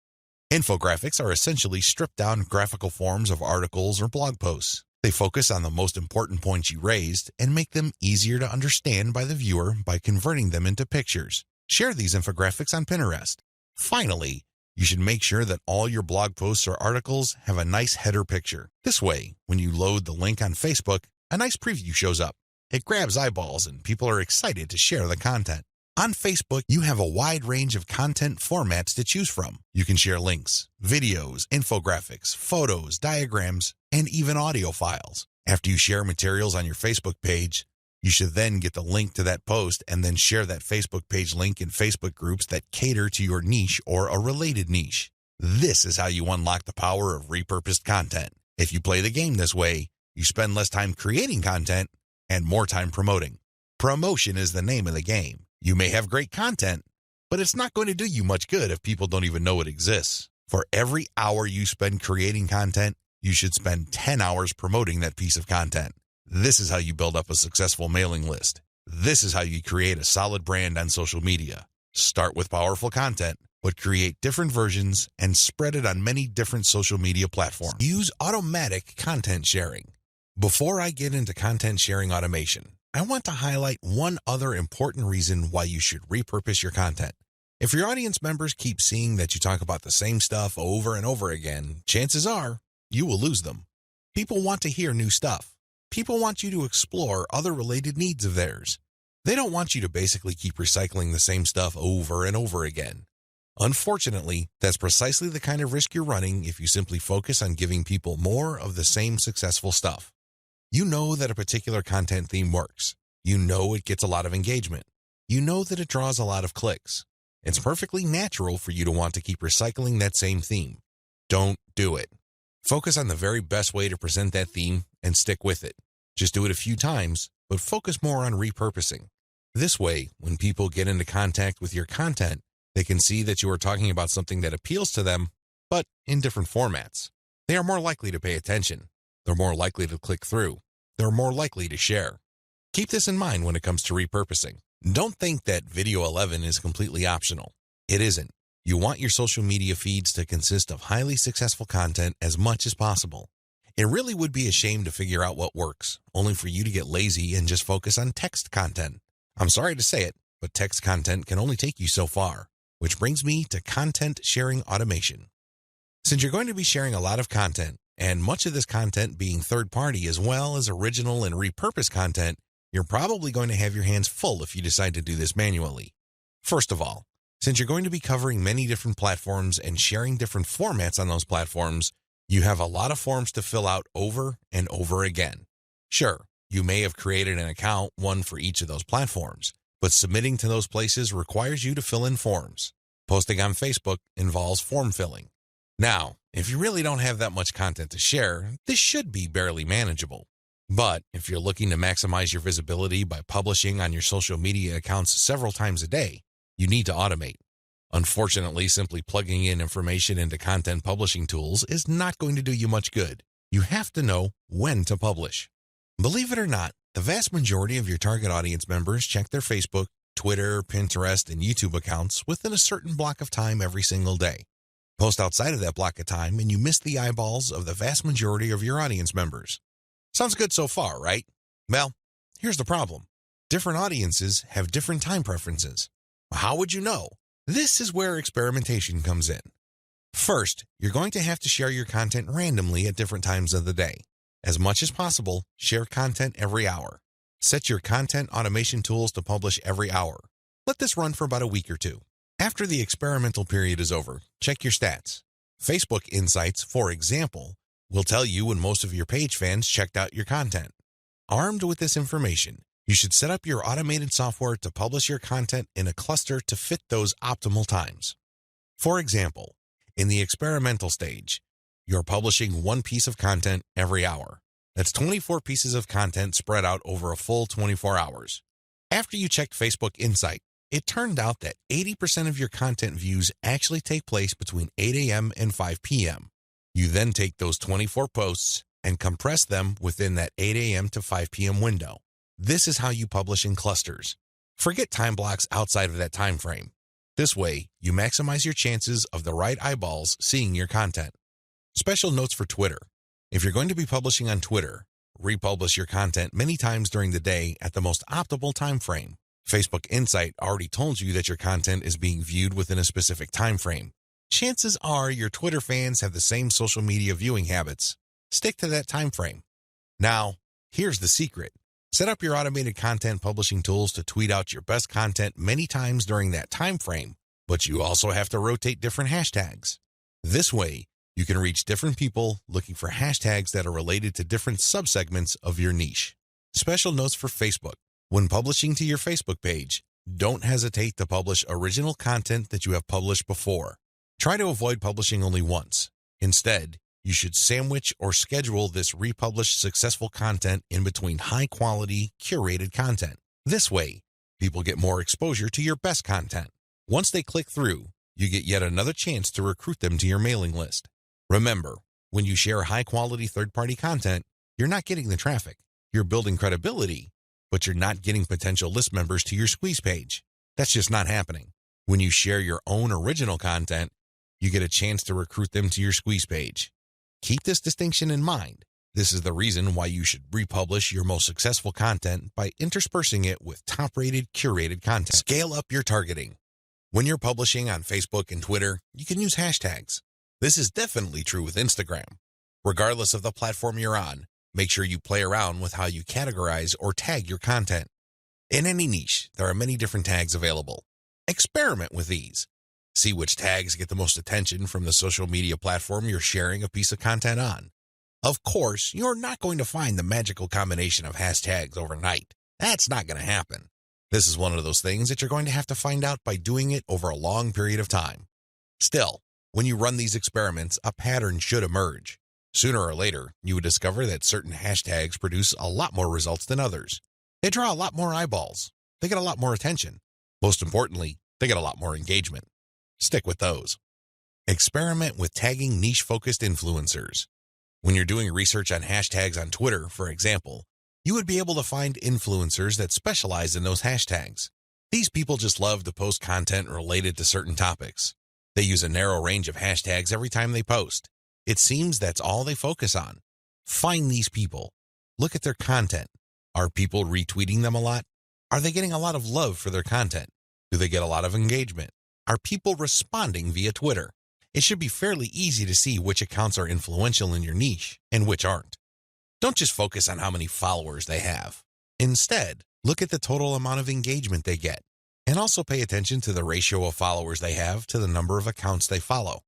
Infographics are essentially stripped-down graphical forms of articles or blog posts. They focus on the most important points you raised and make them easier to understand by the viewer by converting them into pictures. Share these infographics on Pinterest. Finally, you should make sure that all your blog posts or articles have a nice header picture. This way, when you load the link on Facebook, a nice preview shows up. It grabs eyeballs and people are excited to share the content. On Facebook, you have a wide range of content formats to choose from. You can share links, videos, infographics, photos, diagrams, and even audio files. After you share materials on your Facebook page, you should then get the link to that post and then share that Facebook page link in Facebook groups that cater to your niche or a related niche. This is how you unlock the power of repurposed content. If you play the game this way, you spend less time creating content and more time promoting. Promotion is the name of the game. You may have great content, but it's not going to do you much good if people don't even know it exists. For every hour you spend creating content, you should spend 10 hours promoting that piece of content. This is how you build up a successful mailing list. This is how you create a solid brand on social media. Start with powerful content, but create different versions and spread it on many different social media platforms. Use automatic content sharing. Before I get into content sharing automation, I want to highlight one other important reason why you should repurpose your content. If your audience members keep seeing that you talk about the same stuff over and over again, chances are you will lose them. People want to hear new stuff. People want you to explore other related needs of theirs. They don't want you to basically keep recycling the same stuff over and over again. Unfortunately, that's precisely the kind of risk you're running if you simply focus on giving people more of the same successful stuff. You know that a particular content theme works. You know it gets a lot of engagement. You know that it draws a lot of clicks. It's perfectly natural for you to want to keep recycling that same theme. Don't do it. Focus on the very best way to present that theme and stick with it. Just do it a few times, but focus more on repurposing. This way, when people get into contact with your content, they can see that you are talking about something that appeals to them, but in different formats. They are more likely to pay attention. They're more likely to click through. They're more likely to share. Keep this in mind when it comes to repurposing. Don't think that Video 11 is completely optional. It isn't. You want your social media feeds to consist of highly successful content as much as possible. It really would be a shame to figure out what works, only for you to get lazy and just focus on text content. I'm sorry to say it, but text content can only take you so far, which brings me to content sharing automation. Since you're going to be sharing a lot of content, and much of this content being third-party as well as original and repurposed content, you're probably going to have your hands full if you decide to do this manually. First of all, since you're going to be covering many different platforms and sharing different formats on those platforms, you have a lot of forms to fill out over and over again. Sure, you may have created an account, one for each of those platforms, but submitting to those places requires you to fill in forms. Posting on Facebook involves form filling. Now, if you really don't have that much content to share, this should be barely manageable. But if you're looking to maximize your visibility by publishing on your social media accounts several times a day, you need to automate. Unfortunately, simply plugging in information into content publishing tools is not going to do you much good. You have to know when to publish. Believe it or not, the vast majority of your target audience members check their Facebook, Twitter, Pinterest, and YouTube accounts within a certain block of time every single day. Post outside of that block of time and you miss the eyeballs of the vast majority of your audience members. Sounds good so far, right? Well, here's the problem. Different audiences have different time preferences. How would you know? This is where experimentation comes in. First, you're going to have to share your content randomly at different times of the day. As much as possible, share content every hour. Set your content automation tools to publish every hour. Let this run for about a week or two. After the experimental period is over, check your stats. Facebook Insights, for example, will tell you when most of your page fans checked out your content. Armed with this information, you should set up your automated software to publish your content in a cluster to fit those optimal times. For example, in the experimental stage, you're publishing one piece of content every hour. That's 24 pieces of content spread out over a full 24 hours. After you checked Facebook Insight, it turned out that 80% of your content views actually take place between 8 a.m. and 5 p.m. You then take those 24 posts and compress them within that 8 a.m. to 5 p.m. window. This is how you publish in clusters. Forget time blocks outside of that time frame. This way, you maximize your chances of the right eyeballs seeing your content. Special notes for Twitter. If you're going to be publishing on Twitter, republish your content many times during the day at the most optimal time frame. Facebook Insight already told you that your content is being viewed within a specific time frame. Chances are your Twitter fans have the same social media viewing habits. Stick to that time frame. Now, here's the secret. Set up your automated content publishing tools to tweet out your best content many times during that time frame, but you also have to rotate different hashtags. This way, you can reach different people looking for hashtags that are related to different subsegments of your niche. Special notes for Facebook. When publishing to your Facebook page, don't hesitate to publish original content that you have published before. Try to avoid publishing only once. Instead, you should sandwich or schedule this republished successful content in between high-quality, curated content. This way, people get more exposure to your best content. Once they click through, you get yet another chance to recruit them to your mailing list. Remember, when you share high-quality third-party content, you're not getting the traffic. You're building credibility, but you're not getting potential list members to your squeeze page. That's just not happening. When you share your own original content, you get a chance to recruit them to your squeeze page. Keep this distinction in mind. This is the reason why you should republish your most successful content by interspersing it with top-rated, curated content. Scale up your targeting. When you're publishing on Facebook and Twitter, you can use hashtags. This is definitely true with Instagram. Regardless of the platform you're on, make sure you play around with how you categorize or tag your content. In any niche, there are many different tags available. Experiment with these. See which tags get the most attention from the social media platform you're sharing a piece of content on. Of course, you're not going to find the magical combination of hashtags overnight. That's not going to happen. This is one of those things that you're going to have to find out by doing it over a long period of time. Still, when you run these experiments, a pattern should emerge. Sooner or later, you would discover that certain hashtags produce a lot more results than others. They draw a lot more eyeballs. They get a lot more attention. Most importantly, they get a lot more engagement. Stick with those. Experiment with tagging niche-focused influencers. When you're doing research on hashtags on Twitter, for example, You would be able to find influencers that specialize in those hashtags. These people just love to post content related to certain topics. They use a narrow range of hashtags every time they post. It seems that's all they focus on. Find these people. Look at their content. Are people retweeting them a lot? Are they getting a lot of love for their content? Do they get a lot of engagement? Are people responding via Twitter? It should be fairly easy to see which accounts are influential in your niche and which aren't. Don't just focus on how many followers they have. Instead, look at the total amount of engagement they get, and also pay attention to the ratio of followers they have to the number of accounts they follow.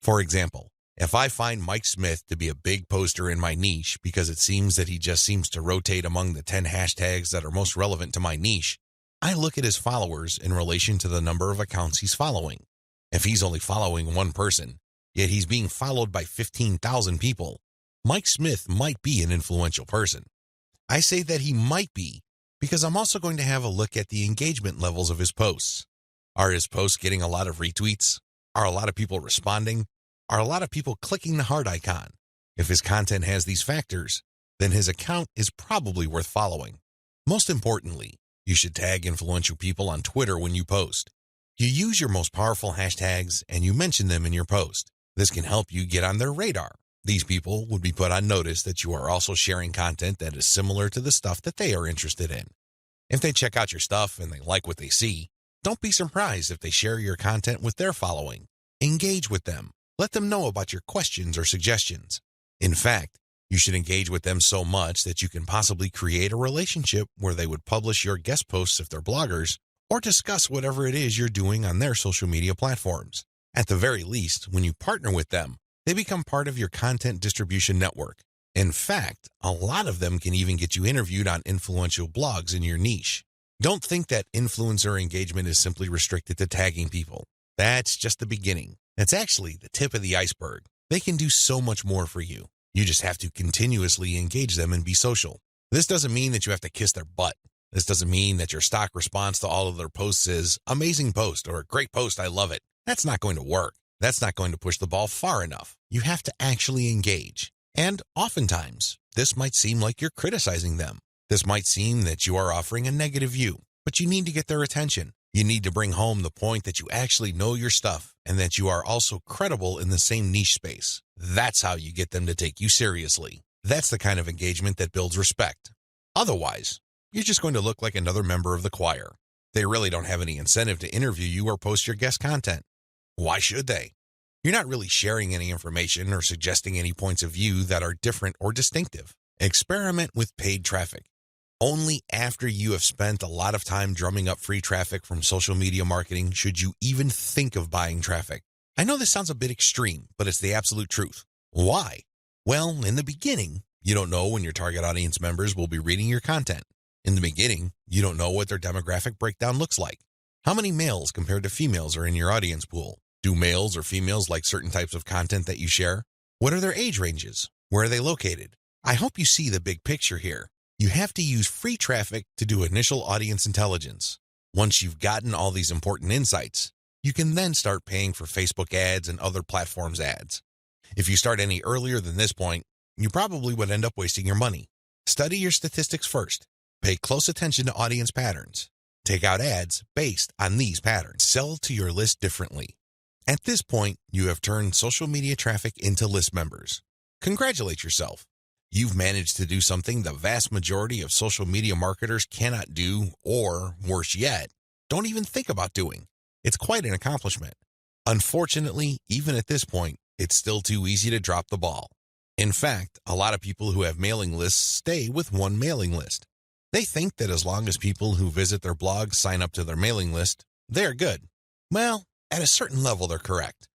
For example, if I find Mike Smith to be a big poster in my niche because it seems that he just seems to rotate among the 10 hashtags that are most relevant to my niche, I look at his followers in relation to the number of accounts he's following. If he's only following one person, yet he's being followed by 15,000 people, Mike Smith might be an influential person. I say that he might be because I'm also going to have a look at the engagement levels of his posts. Are his posts getting a lot of retweets? Are a lot of people responding? Are a lot of people clicking the heart icon? If his content has these factors, then his account is probably worth following. Most importantly, you should tag influential people on Twitter when you post. You use your most powerful hashtags and you mention them in your post. This can help you get on their radar. These people would be put on notice that you are also sharing content that is similar to the stuff that they are interested in. If they check out your stuff and they like what they see, don't be surprised if they share your content with their following. Engage with them. Let them know about your questions or suggestions. In fact, you should engage with them so much that you can possibly create a relationship where they would publish your guest posts if they're bloggers, or discuss whatever it is you're doing on their social media platforms. At the very least, when you partner with them, they become part of your content distribution network. In fact, a lot of them can even get you interviewed on influential blogs in your niche. Don't think that influencer engagement is simply restricted to tagging people. That's just the beginning. That's actually the tip of the iceberg. They can do so much more for you. You just have to continuously engage them and be social. This doesn't mean that you have to kiss their butt. This doesn't mean that your stock response to all of their posts is amazing post or great post, I love it. That's not going to work. That's not going to push the ball far enough. You have to actually engage. And oftentimes, this might seem like you're criticizing them. This might seem that you are offering a negative view, but you need to get their attention. You need to bring home the point that you actually know your stuff and that you are also credible in the same niche space. That's how you get them to take you seriously. That's the kind of engagement that builds respect. Otherwise, you're just going to look like another member of the choir. They really don't have any incentive to interview you or post your guest content. Why should they? You're not really sharing any information or suggesting any points of view that are different or distinctive. Experiment with paid traffic. Only after you have spent a lot of time drumming up free traffic from social media marketing should you even think of buying traffic. I know this sounds a bit extreme, but it's the absolute truth. Why? Well, in the beginning, you don't know when your target audience members will be reading your content. In the beginning, you don't know what their demographic breakdown looks like. How many males compared to females are in your audience pool? Do males or females like certain types of content that you share? What are their age ranges? Where are they located? I hope you see the big picture here. You have to use free traffic to do initial audience intelligence. Once you've gotten all these important insights, you can then start paying for Facebook ads and other platforms' ads. If you start any earlier than this point, you probably would end up wasting your money. Study your statistics first. Pay close attention to audience patterns. Take out ads based on these patterns. Sell to your list differently. At this point, you have turned social media traffic into list members. Congratulate yourself. You've managed to do something the vast majority of social media marketers cannot do, or, worse yet, don't even think about doing. It's quite an accomplishment. Unfortunately, even at this point, it's still too easy to drop the ball. In fact, a lot of people who have mailing lists stay with one mailing list. They think that as long as people who visit their blog sign up to their mailing list, they're good. Well, at a certain level, they're correct.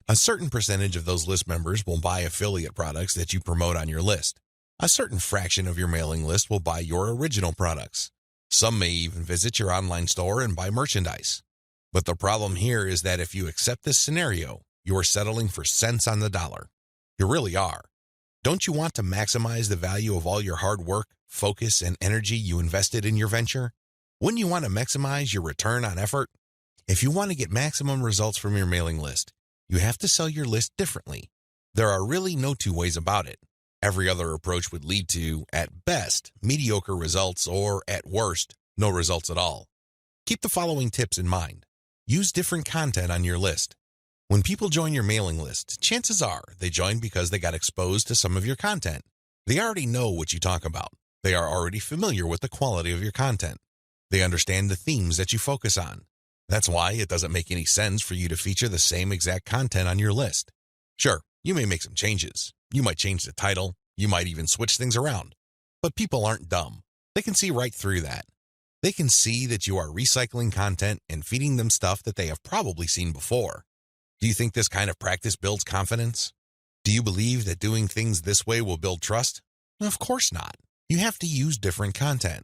A certain percentage of those list members will buy affiliate products that you promote on your list. A certain fraction of your mailing list will buy your original products. Some may even visit your online store and buy merchandise. But the problem here is that if you accept this scenario, you are settling for cents on the dollar. You really are. Don't you want to maximize the value of all your hard work, focus, and energy you invested in your venture? Wouldn't you want to maximize your return on effort? If you want to get maximum results from your mailing list, you have to sell your list differently. There are really no two ways about it. Every other approach would lead to, at best, mediocre results or, at worst, no results at all. Keep the following tips in mind. Use different content on your list. When people join your mailing list, chances are they joined because they got exposed to some of your content. They already know what you talk about. They are already familiar with the quality of your content. They understand the themes that you focus on. That's why it doesn't make any sense for you to feature the same exact content on your list. Sure, you may make some changes. You might change the title. You might even switch things around. But people aren't dumb. They can see right through that. They can see that you are recycling content and feeding them stuff that they have probably seen before. Do you think this kind of practice builds confidence? Do you believe that doing things this way will build trust? Of course not. You have to use different content.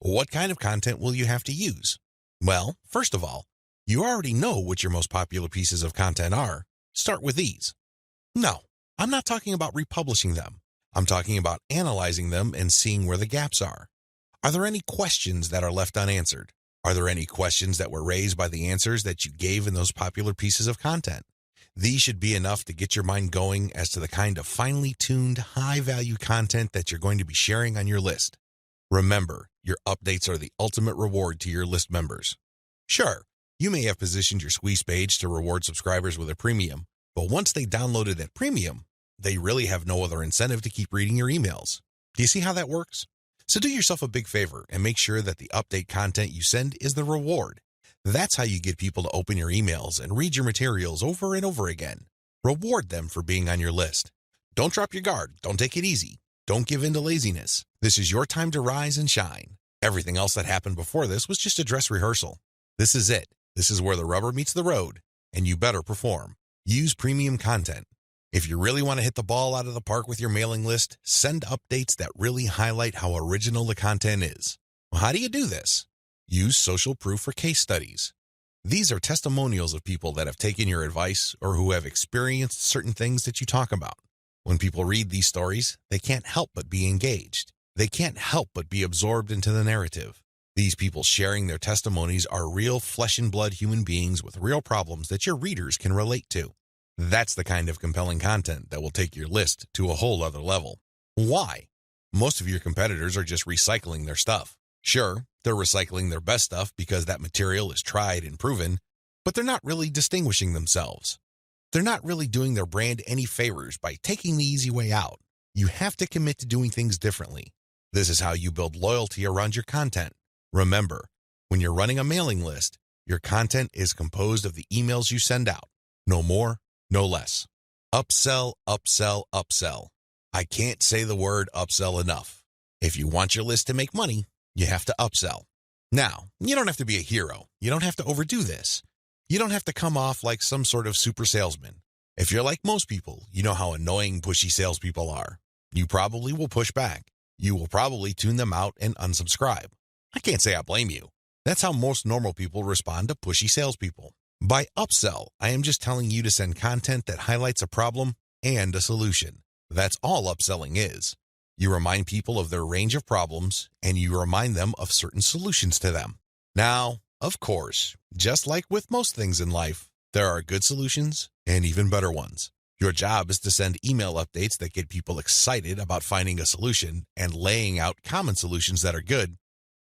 What kind of content will you have to use? Well, first of all, you already know what your most popular pieces of content are. Start with these. No, I'm not talking about republishing them. I'm talking about analyzing them and seeing where the gaps are. Are there any questions that are left unanswered? Are there any questions that were raised by the answers that you gave in those popular pieces of content? These should be enough to get your mind going as to the kind of finely tuned, high-value content that you're going to be sharing on your list. Remember, your updates are the ultimate reward to your list members. Sure, you may have positioned your squeeze page to reward subscribers with a premium, but once they downloaded that premium, they really have no other incentive to keep reading your emails. Do you see how that works? So do yourself a big favor and make sure that the update content you send is the reward. That's how you get people to open your emails and read your materials over and over again. Reward them for being on your list. Don't drop your guard. Don't take it easy. Don't give in to laziness. This is your time to rise and shine. Everything else that happened before this was just a dress rehearsal. This is it. This is where the rubber meets the road, and you better perform. Use premium content. If you really want to hit the ball out of the park with your mailing list, send updates that really highlight how original the content is. Well, how do you do this? Use social proof for case studies. These are testimonials of people that have taken your advice or who have experienced certain things that you talk about. When people read these stories, they can't help but be engaged. They can't help but be absorbed into the narrative. These people sharing their testimonies are real flesh and blood human beings with real problems that your readers can relate to. That's the kind of compelling content that will take your list to a whole other level. Why? Most of your competitors are just recycling their stuff. Sure, they're recycling their best stuff because that material is tried and proven, but they're not really distinguishing themselves. They're not really doing their brand any favors by taking the easy way out. You have to commit to doing things differently. This is how you build loyalty around your content. Remember, when you're running a mailing list, your content is composed of the emails you send out. No more, no less. Upsell, upsell, upsell. I can't say the word upsell enough. If you want your list to make money, you have to upsell. Now, you don't have to be a hero. You don't have to overdo this. You don't have to come off like some sort of super salesman. If you're like most people, you know how annoying pushy salespeople are. You probably will push back. You will probably tune them out and unsubscribe. I can't say I blame you. That's how most normal people respond to pushy salespeople. By upsell, I am just telling you to send content that highlights a problem and a solution. That's all upselling is. You remind people of their range of problems, and you remind them of certain solutions to them. Now, of course, just like with most things in life, there are good solutions and even better ones. Your job is to send email updates that get people excited about finding a solution and laying out common solutions that are good,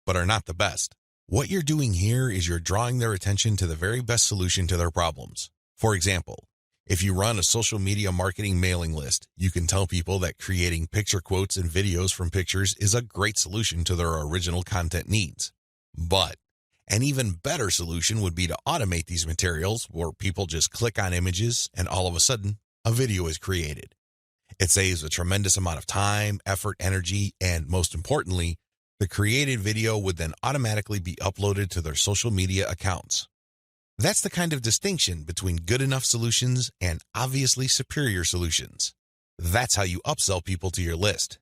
but are not the best. What you're doing here is you're drawing their attention to the very best solution to their problems. For example, if you run a social media marketing mailing list, you can tell people that creating picture quotes and videos from pictures is a great solution to their original content needs. But an even better solution would be to automate these materials where people just click on images and all of a sudden, a video is created. It saves a tremendous amount of time, effort, energy, and most importantly, the created video would then automatically be uploaded to their social media accounts. That's the kind of distinction between good enough solutions and obviously superior solutions. That's how you upsell people to your list.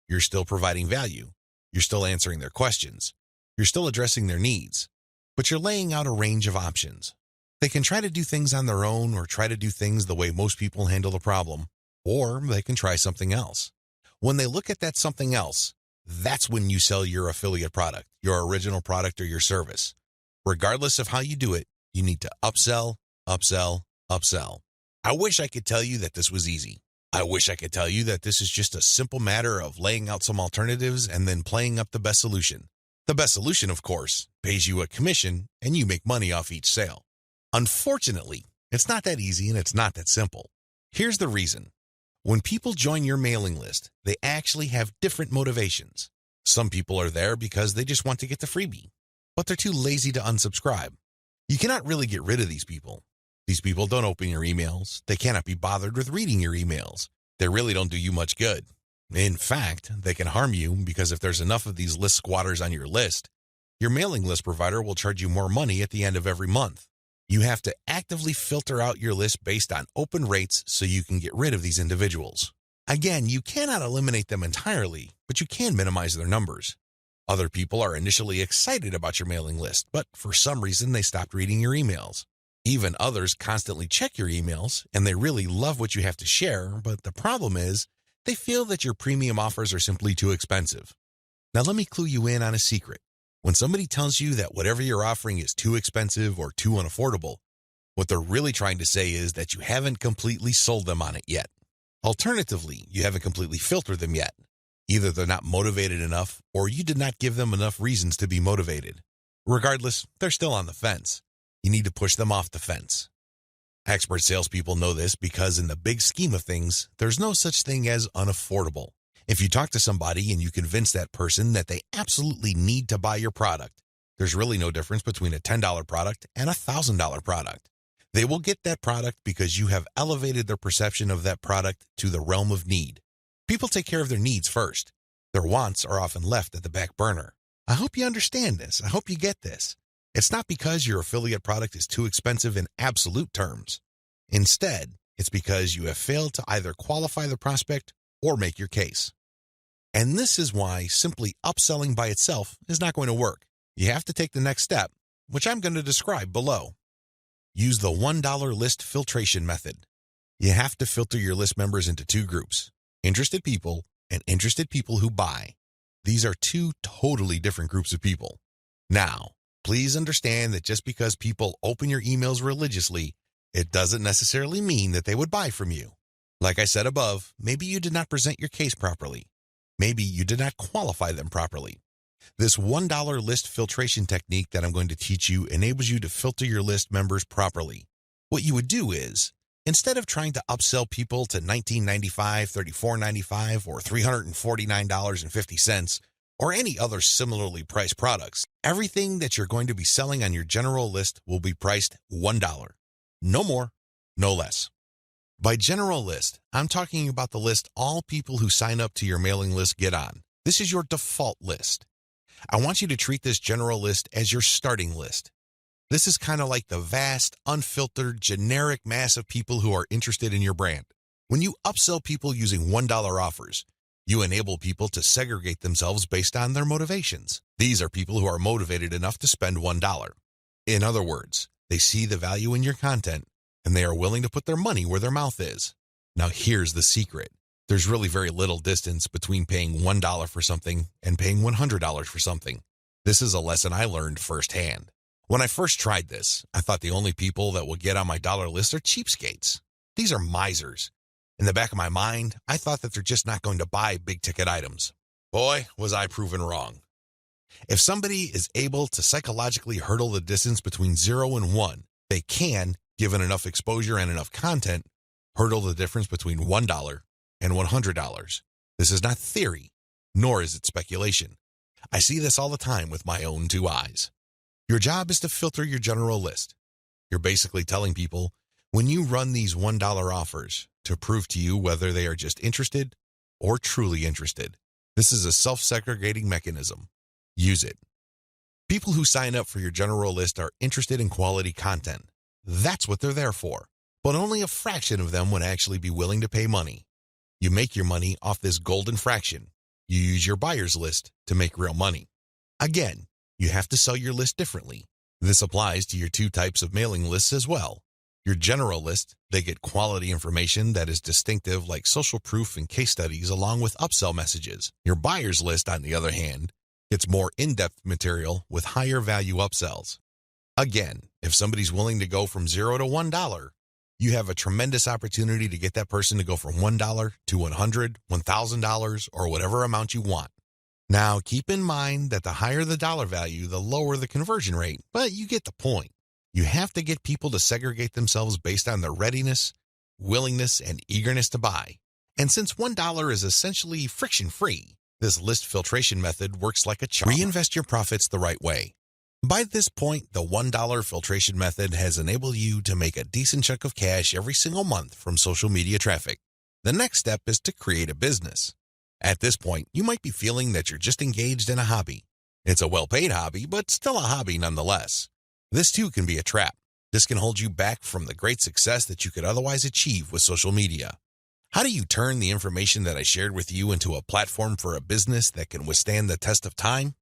You're still providing value. You're still answering their questions. You're still addressing their needs. But you're laying out a range of options. They can try to do things on their own or try to do things the way most people handle the problem, or they can try something else. When they look at that something else, that's when you sell your affiliate product, your original product or your service. Regardless of how you do it, you need to upsell, upsell, upsell. I wish I could tell you that this was easy. I wish I could tell you that this is just a simple matter of laying out some alternatives and then playing up the best solution. The best solution, of course, pays you a commission and you make money off each sale. Unfortunately, it's not that easy and it's not that simple. Here's the reason. When people join your mailing list, they actually have different motivations. Some people are there because they just want to get the freebie, but they're too lazy to unsubscribe. You cannot really get rid of these people. These people don't open your emails. They cannot be bothered with reading your emails. They really don't do you much good. In fact, they can harm you because if there's enough of these list squatters on your list, your mailing list provider will charge you more money at the end of every month. You have to actively filter out your list based on open rates so you can get rid of these individuals. Again, you cannot eliminate them entirely, but you can minimize their numbers. Other people are initially excited about your mailing list, but for some reason they stopped reading your emails. Even others constantly check your emails, and they really love what you have to share, but the problem is they feel that your premium offers are simply too expensive. Now let me clue you in on a secret. When somebody tells you that whatever you're offering is too expensive or too unaffordable, what they're really trying to say is that you haven't completely sold them on it yet. Alternatively, you haven't completely filtered them yet. Either they're not motivated enough or you did not give them enough reasons to be motivated. Regardless, they're still on the fence. You need to push them off the fence. Expert salespeople know this because in the big scheme of things, there's no such thing as unaffordable. If you talk to somebody and you convince that person that they absolutely need to buy your product, there's really no difference between a $10 product and a $1,000 product. They will get that product because you have elevated their perception of that product to the realm of need. People take care of their needs first. Their wants are often left at the back burner. I hope you understand this. I hope you get this. It's not because your affiliate product is too expensive in absolute terms. Instead, it's because you have failed to either qualify the prospect or make your case. And this is why simply upselling by itself is not going to work. You have to take the next step, which I'm going to describe below. Use the $1 list filtration method. You have to filter your list members into two groups, interested people and interested people who buy. These are two totally different groups of people. Now, please understand that just because people open your emails religiously, it doesn't necessarily mean that they would buy from you. Like I said above, maybe you did not present your case properly. Maybe you did not qualify them properly. This $1 list filtration technique that I'm going to teach you enables you to filter your list members properly. What you would do is, instead of trying to upsell people to $19.95, $34.95, or $349.50, or any other similarly priced products, everything that you're going to be selling on your general list will be priced $1. No more, no less. By general list, I'm talking about the list all people who sign up to your mailing list get on. This is your default list. I want you to treat this general list as your starting list. This is kind of like the vast, unfiltered, generic mass of people who are interested in your brand. When you upsell people using $1 offers, you enable people to segregate themselves based on their motivations. These are people who are motivated enough to spend $1. In other words, they see the value in your content, and they are willing to put their money where their mouth is. Now here's the secret. There's really very little distance between paying $1 for something and paying $100 for something. This is a lesson I learned firsthand. When I first tried this, I thought the only people that will get on my dollar list are cheapskates. These are misers. In the back of my mind, I thought that they're just not going to buy big-ticket items. Boy, was I proven wrong. If somebody is able to psychologically hurdle the distance between 0 and 1, they can, given enough exposure and enough content, hurdle the difference between $1 and $100. This is not theory, nor is it speculation. I see this all the time with my own two eyes. Your job is to filter your general list. You're basically telling people, when you run these $1 offers, to prove to you whether they are just interested or truly interested. This is a self-segregating mechanism. Use it. People who sign up for your general list are interested in quality content. That's what they're there for. But only a fraction of them would actually be willing to pay money. You make your money off this golden fraction. You use your buyer's list to make real money. Again, you have to sell your list differently. This applies to your two types of mailing lists as well. Your general list, they get quality information that is distinctive like social proof and case studies along with upsell messages. Your buyer's list, on the other hand, gets more in-depth material with higher value upsells. Again, if somebody's willing to go from $0 to $1, you have a tremendous opportunity to get that person to go from $1 to $100, $1,000, or whatever amount you want. Now, keep in mind that the higher the dollar value, the lower the conversion rate, but you get the point. You have to get people to segregate themselves based on their readiness, willingness, and eagerness to buy. And since $1 is essentially friction-free, this list filtration method works like a charm. Reinvest your profits the right way. By this point, the $1 filtration method has enabled you to make a decent chunk of cash every single month from social media traffic. The next step is to create a business. At this point, you might be feeling that you're just engaged in a hobby. It's a well-paid hobby, but still a hobby nonetheless. This too can be a trap. This can hold you back from the great success that you could otherwise achieve with social media. How do you turn the information that I shared with you into a platform for a business that can withstand the test of time?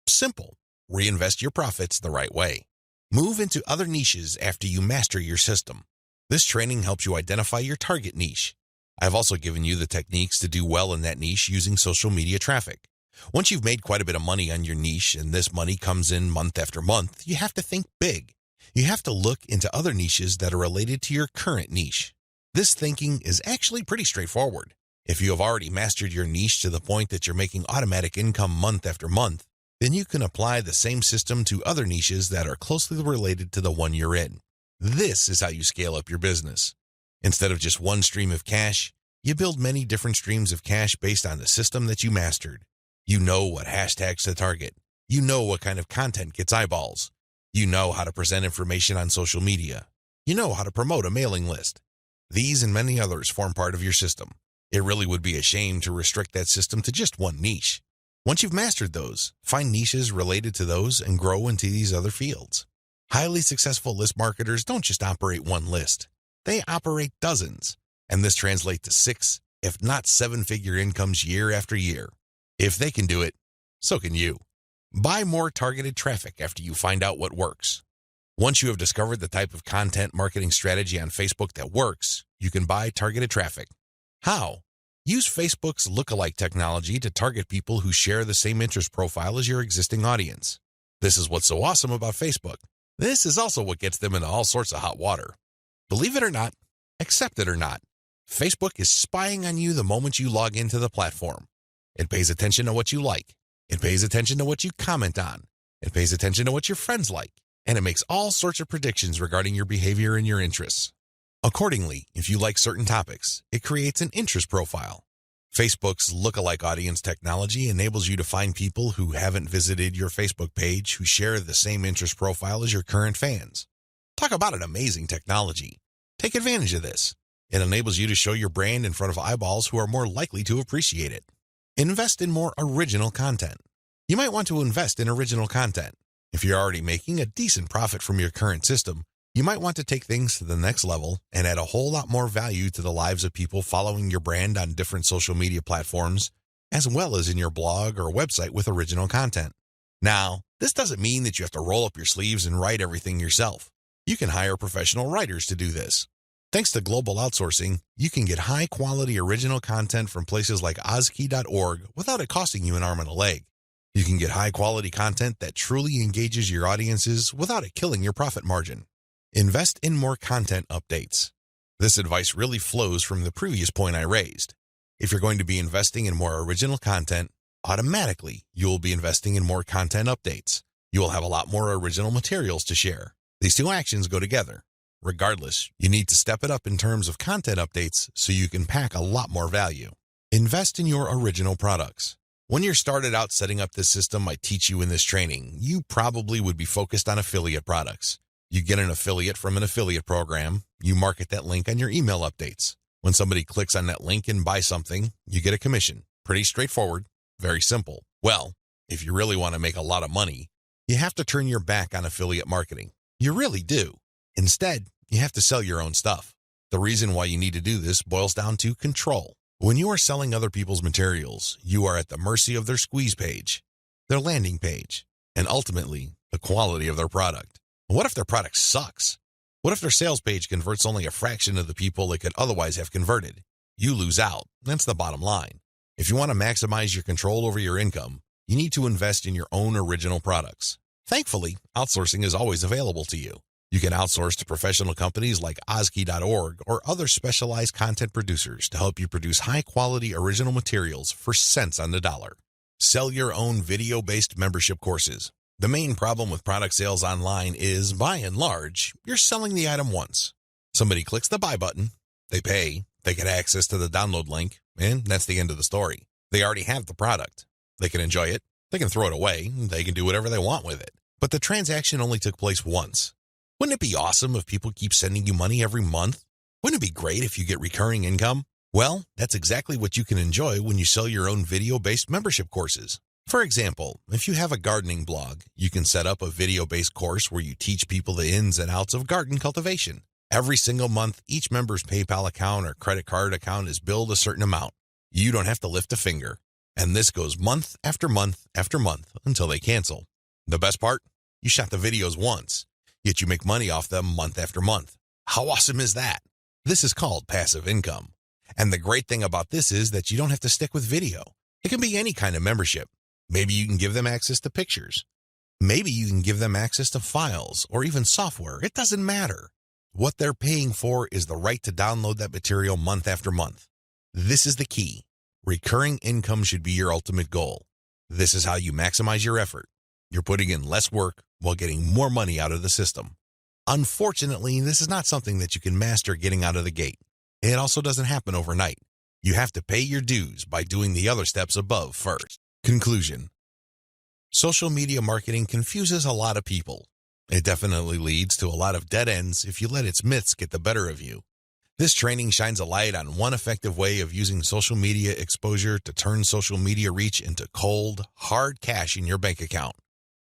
Simple. Reinvest your profits the right way. Move into other niches after you master your system. This training helps you identify your target niche. I've also given you the techniques to do well in that niche using social media traffic. Once you've made quite a bit of money on your niche and this money comes in month after month, you have to think big. You have to look into other niches that are related to your current niche. This thinking is actually pretty straightforward. If you have already mastered your niche to the point that you're making automatic income month after month, then you can apply the same system to other niches that are closely related to the one you're in. This is how you scale up your business. Instead of just one stream of cash, you build many different streams of cash based on the system that you mastered. You know what hashtags to target. You know what kind of content gets eyeballs. You know how to present information on social media. You know how to promote a mailing list. These and many others form part of your system. It really would be a shame to restrict that system to just one niche. Once you've mastered those, find niches related to those and grow into these other fields. Highly successful list marketers don't just operate one list. They operate dozens, and this translates to 6, if not 7-figure incomes year after year. If they can do it, so can you. Buy more targeted traffic after you find out what works. Once you have discovered the type of content marketing strategy on Facebook that works, you can buy targeted traffic. How? Use Facebook's lookalike technology to target people who share the same interest profile as your existing audience. This is what's so awesome about Facebook. This is also what gets them into all sorts of hot water. Believe it or not, accept it or not, Facebook is spying on you the moment you log into the platform. It pays attention to what you like. It pays attention to what you comment on. It pays attention to what your friends like. And it makes all sorts of predictions regarding your behavior and your interests. Accordingly, if you like certain topics, it creates an interest profile. Facebook's lookalike audience technology enables you to find people who haven't visited your Facebook page who share the same interest profile as your current fans. Talk about an amazing technology. Take advantage of this. It enables you to show your brand in front of eyeballs who are more likely to appreciate it. Invest in more original content. You might want to invest in original content. If you're already making a decent profit from your current system, you might want to take things to the next level and add a whole lot more value to the lives of people following your brand on different social media platforms, as well as in your blog or website with original content. Now, this doesn't mean that you have to roll up your sleeves and write everything yourself. You can hire professional writers to do this. Thanks to global outsourcing, you can get high-quality original content from places like ozkey.org without it costing you an arm and a leg. You can get high-quality content that truly engages your audiences without it killing your profit margin. Invest in more content updates. This advice really flows from the previous point I raised. If you're going to be investing in more original content, automatically you will be investing in more content updates. You will have a lot more original materials to share. These two actions go together. Regardless, you need to step it up in terms of content updates so you can pack a lot more value. Invest in your original products. When you're started out setting up this system I teach you in this training, you probably would be focused on affiliate products. You get an affiliate from an affiliate program, you market that link on your email updates. When somebody clicks on that link and buys something, you get a commission. Pretty straightforward, very simple. Well, if you really want to make a lot of money, you have to turn your back on affiliate marketing. You really do. Instead, you have to sell your own stuff. The reason why you need to do this boils down to control. When you are selling other people's materials, you are at the mercy of their squeeze page, their landing page, and ultimately, the quality of their product. What if their product sucks? What if their sales page converts only a fraction of the people it could otherwise have converted? You lose out. That's the bottom line. If you want to maximize your control over your income, you need to invest in your own original products. Thankfully, outsourcing is always available to you. You can outsource to professional companies like Ozkey.org or other specialized content producers to help you produce high-quality original materials for cents on the dollar. Sell your own video-based membership courses. The main problem with product sales online is, by and large, you're selling the item once. Somebody clicks the buy button, they pay, they get access to the download link, and that's the end of the story. They already have the product. They can enjoy it, they can throw it away, they can do whatever they want with it. But the transaction only took place once. Wouldn't it be awesome if people keep sending you money every month? Wouldn't it be great if you get recurring income? Well, that's exactly what you can enjoy when you sell your own video-based membership courses. For example, if you have a gardening blog, you can set up a video-based course where you teach people the ins and outs of garden cultivation. Every single month, each member's PayPal account or credit card account is billed a certain amount. You don't have to lift a finger. And this goes month after month after month until they cancel. The best part? You shot the videos once, yet you make money off them month after month. How awesome is that? This is called passive income. And the great thing about this is that you don't have to stick with video. It can be any kind of membership. Maybe you can give them access to pictures. Maybe you can give them access to files or even software. It doesn't matter. What they're paying for is the right to download that material month after month. This is the key. Recurring income should be your ultimate goal. This is how you maximize your effort. You're putting in less work while getting more money out of the system. Unfortunately, this is not something that you can master getting out of the gate. It also doesn't happen overnight. You have to pay your dues by doing the other steps above first. Conclusion. Social media marketing confuses a lot of people. It definitely leads to a lot of dead ends if you let its myths get the better of you. This training shines a light on one effective way of using social media exposure to turn social media reach into cold, hard cash in your bank account.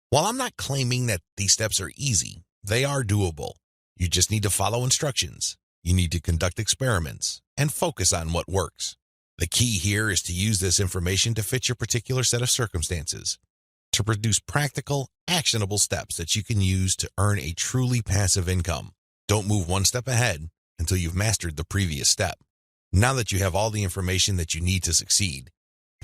While I'm not claiming that these steps are easy, they are doable. You just need to follow instructions. You need to conduct experiments and focus on what works. The key here is to use this information to fit your particular set of circumstances, to produce practical, actionable steps that you can use to earn a truly passive income. Don't move one step ahead until you've mastered the previous step. Now that you have all the information that you need to succeed,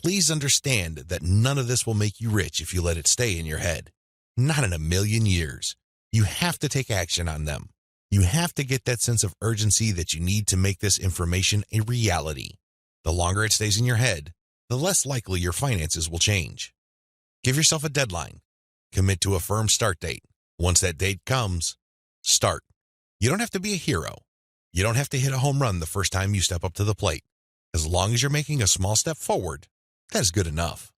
please understand that none of this will make you rich if you let it stay in your head. Not in a million years. You have to take action on them. You have to get that sense of urgency that you need to make this information a reality. The longer it stays in your head, the less likely your finances will change. Give yourself a deadline. Commit to a firm start date. Once that date comes, start. You don't have to be a hero. You don't have to hit a home run the first time you step up to the plate. As long as you're making a small step forward, that's good enough.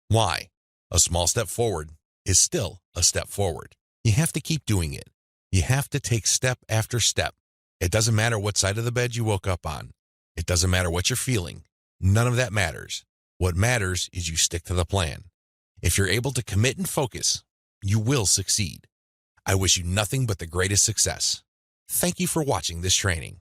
Why? A small step forward is still a step forward. You have to keep doing it. You have to take step after step. It doesn't matter what side of the bed you woke up on. It doesn't matter what you're feeling. None of that matters. What matters is you stick to the plan. If you're able to commit and focus, you will succeed. I wish you nothing but the greatest success. Thank you for watching this training.